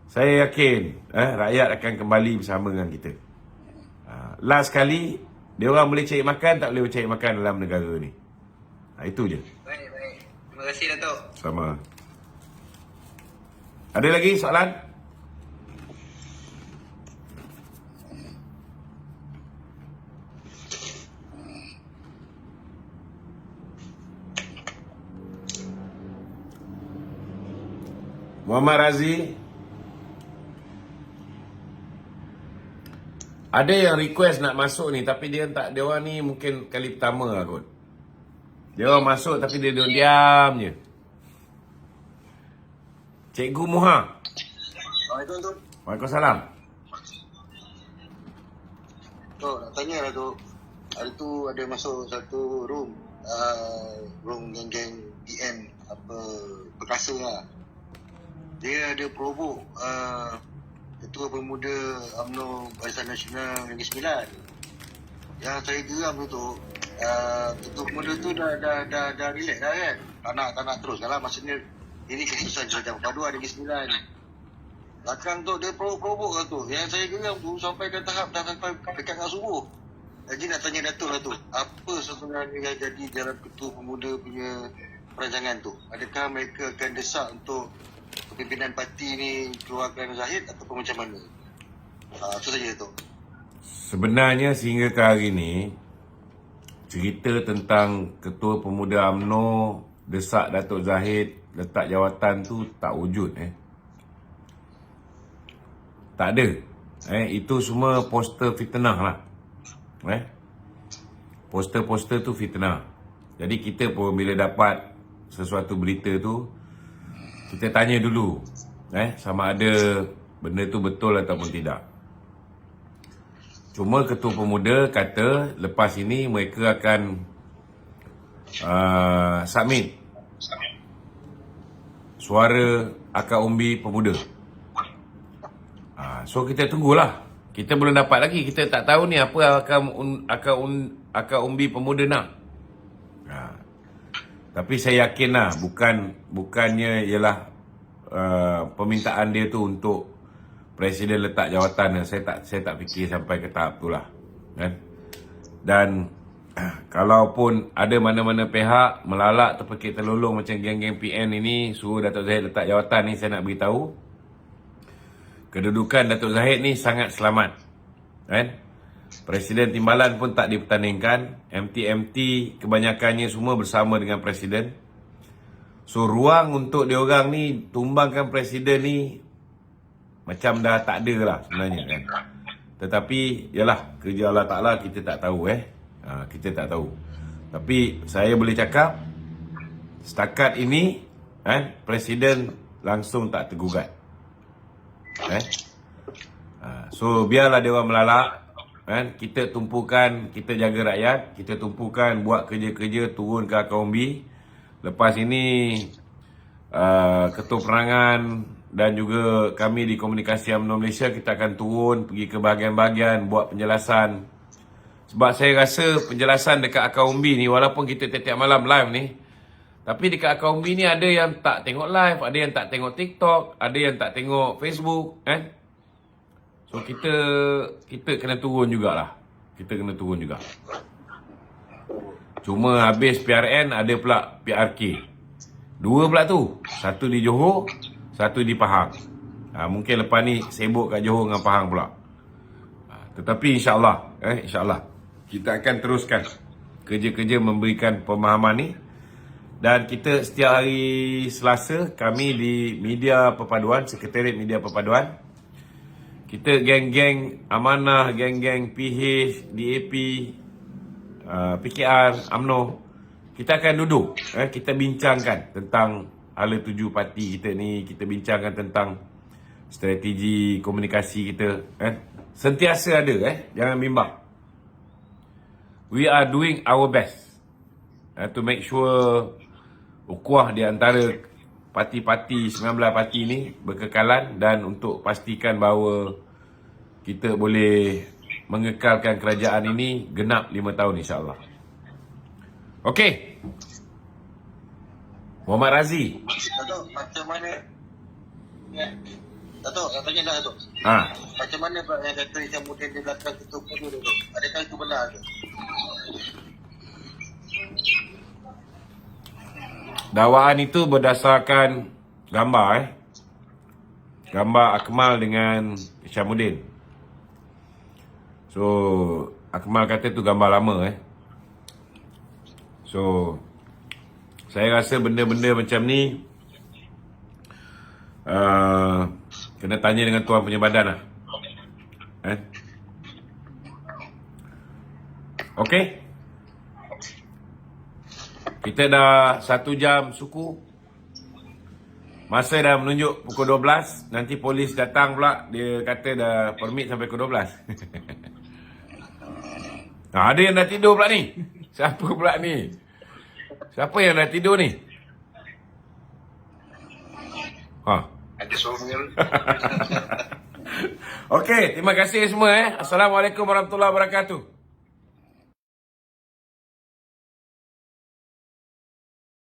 A: Saya yakin rakyat akan kembali bersama dengan kita. Last kali, dia orang boleh cari makan, tak boleh cari makan dalam negara ni. Itu je.
E: Baik. Terima kasih, Datuk.
A: Sama. Ada lagi soalan? Muhammad Razi. Ada yang request nak masuk ni, tapi dia orang ni mungkin kali pertama lah kot. Dia orang masuk tapi dia diam je. Cikgu Muha.
E: Assalamualaikum, Tok.
A: Waalaikumsalam.
E: Tok, nak tanya lah, Tok. Hari tu ada masuk satu room. Room geng-geng PM perkasa lah. Dia ada provok Ketua Pemuda UMNO Barisan Nasional Negeri Sembilan. Yang saya geram tu, Ketua Pemuda tu dah relax dah kan. Tak nak terus lah, maksudnya ini keputusan Jabatan Perpaduan Negeri Sembilan. Belakang tu dia provok lah tu. Yang saya geram tu sampai ke tahap dah sampai dekat dengan subuh. Jadi nak tanya Datuk lah tu, apa sebenarnya yang jadi dalam Ketua Pemuda punya perancangan tu? Adakah mereka akan desak untuk pimpinan parti ni keluarkan Zahid ataupun macam mana? Itu saja tu.
A: Sebenarnya sehingga ke hari ni, cerita tentang Ketua Pemuda UMNO desak Datuk Zahid letak jawatan tu tak wujud. Tak ada. Itu semua poster fitnah lah. Poster-poster tu fitnah. Jadi kita pun bila dapat sesuatu berita tu, kita tanya dulu sama ada benda tu betul ataupun tidak. Cuma Ketua Pemuda kata lepas ini mereka akan submit suara akar umbi pemuda. So kita tunggulah. Kita belum dapat lagi. Kita tak tahu ni apa akar umbi pemuda nak. Tapi saya yakin lah, bukannya ialah permintaan dia tu untuk Presiden letak jawatan. Saya tak fikir sampai ke tahap tu lah, kan? Dan kalaupun ada mana-mana pihak melalak terpekik terlolong macam geng-geng PN ini suruh Datuk Zahid letak jawatan ni, saya nak beritahu kedudukan Datuk Zahid ni sangat selamat, kan? Presiden Timbalan pun tak dipertandingkan. MT kebanyakannya semua bersama dengan Presiden. So ruang untuk diorang ni tumbangkan Presiden ni macam dah tak ada lah sebenarnya, kan? Tetapi yalah, kerja Allah Ta'ala kita tak tahu kita tak tahu. Tapi saya boleh cakap setakat ini, kan, Presiden langsung tak tergugat. So biarlah dia orang melalak, kan? Kita tumpukan, kita jaga rakyat, kita tumpukan buat kerja-kerja turun ke akar umbi. Lepas ini Ketua Penerangan dan juga kami di Komunikasi UMNO Malaysia, kita akan turun pergi ke bahagian-bahagian buat penjelasan. Sebab saya rasa penjelasan dekat akar umbi ni, walaupun kita tiap-tiap malam live ni, Tapi dekat akaun B ni ada yang tak tengok live, ada yang tak tengok TikTok, ada yang tak tengok Facebook, kan? So kita kena turun jugalah. Kita kena turun juga. Cuma habis PRN ada pula PRK. 2 pula tu. Satu di Johor, satu di Pahang. Mungkin lepas ni sibuk kat Johor dengan Pahang pula. Tetapi insya-Allah, insya-Allah kita akan teruskan kerja-kerja memberikan pemahaman ni. Dan kita setiap hari Selasa kami di Media Perpaduan, Sekretariat Media Perpaduan, kita geng-geng Amanah, geng-geng PH, DAP, PKR, UMNO, kita akan duduk, kita bincangkan tentang hala tuju parti kita ni, kita bincangkan tentang strategi komunikasi kita, sentiasa ada, jangan bimbang. We are doing our best to make sure ukhuwah di antara parti-parti 19 parti ni berkekalan dan untuk pastikan bahawa kita boleh mengekalkan kerajaan ini genap 5 tahun insya-Allah. Okey. Muhammad Razi.
E: Datuk, macam mana? Ya. Datuk, katanya dah Datuk. Macam mana pula yang kata yang mungkin di belakang ketua PADU Datuk? Adakah itu benar ke?
A: Dakwaan itu berdasarkan gambar gambar Akmal dengan Isyamuddin. So Akmal kata tu gambar lama So saya rasa benda-benda macam ni kena tanya dengan tuan punya badan lah. Okey. Kita dah 1 jam suku. Masa dah menunjuk pukul 12. Nanti polis datang pula. Dia kata dah permit sampai pukul 12. Ada yang dah tidur pula ni. Siapa pula ni? Siapa yang dah tidur ni?
G: Ada suaminya.
A: Okey, terima kasih semua. Assalamualaikum warahmatullahi wabarakatuh.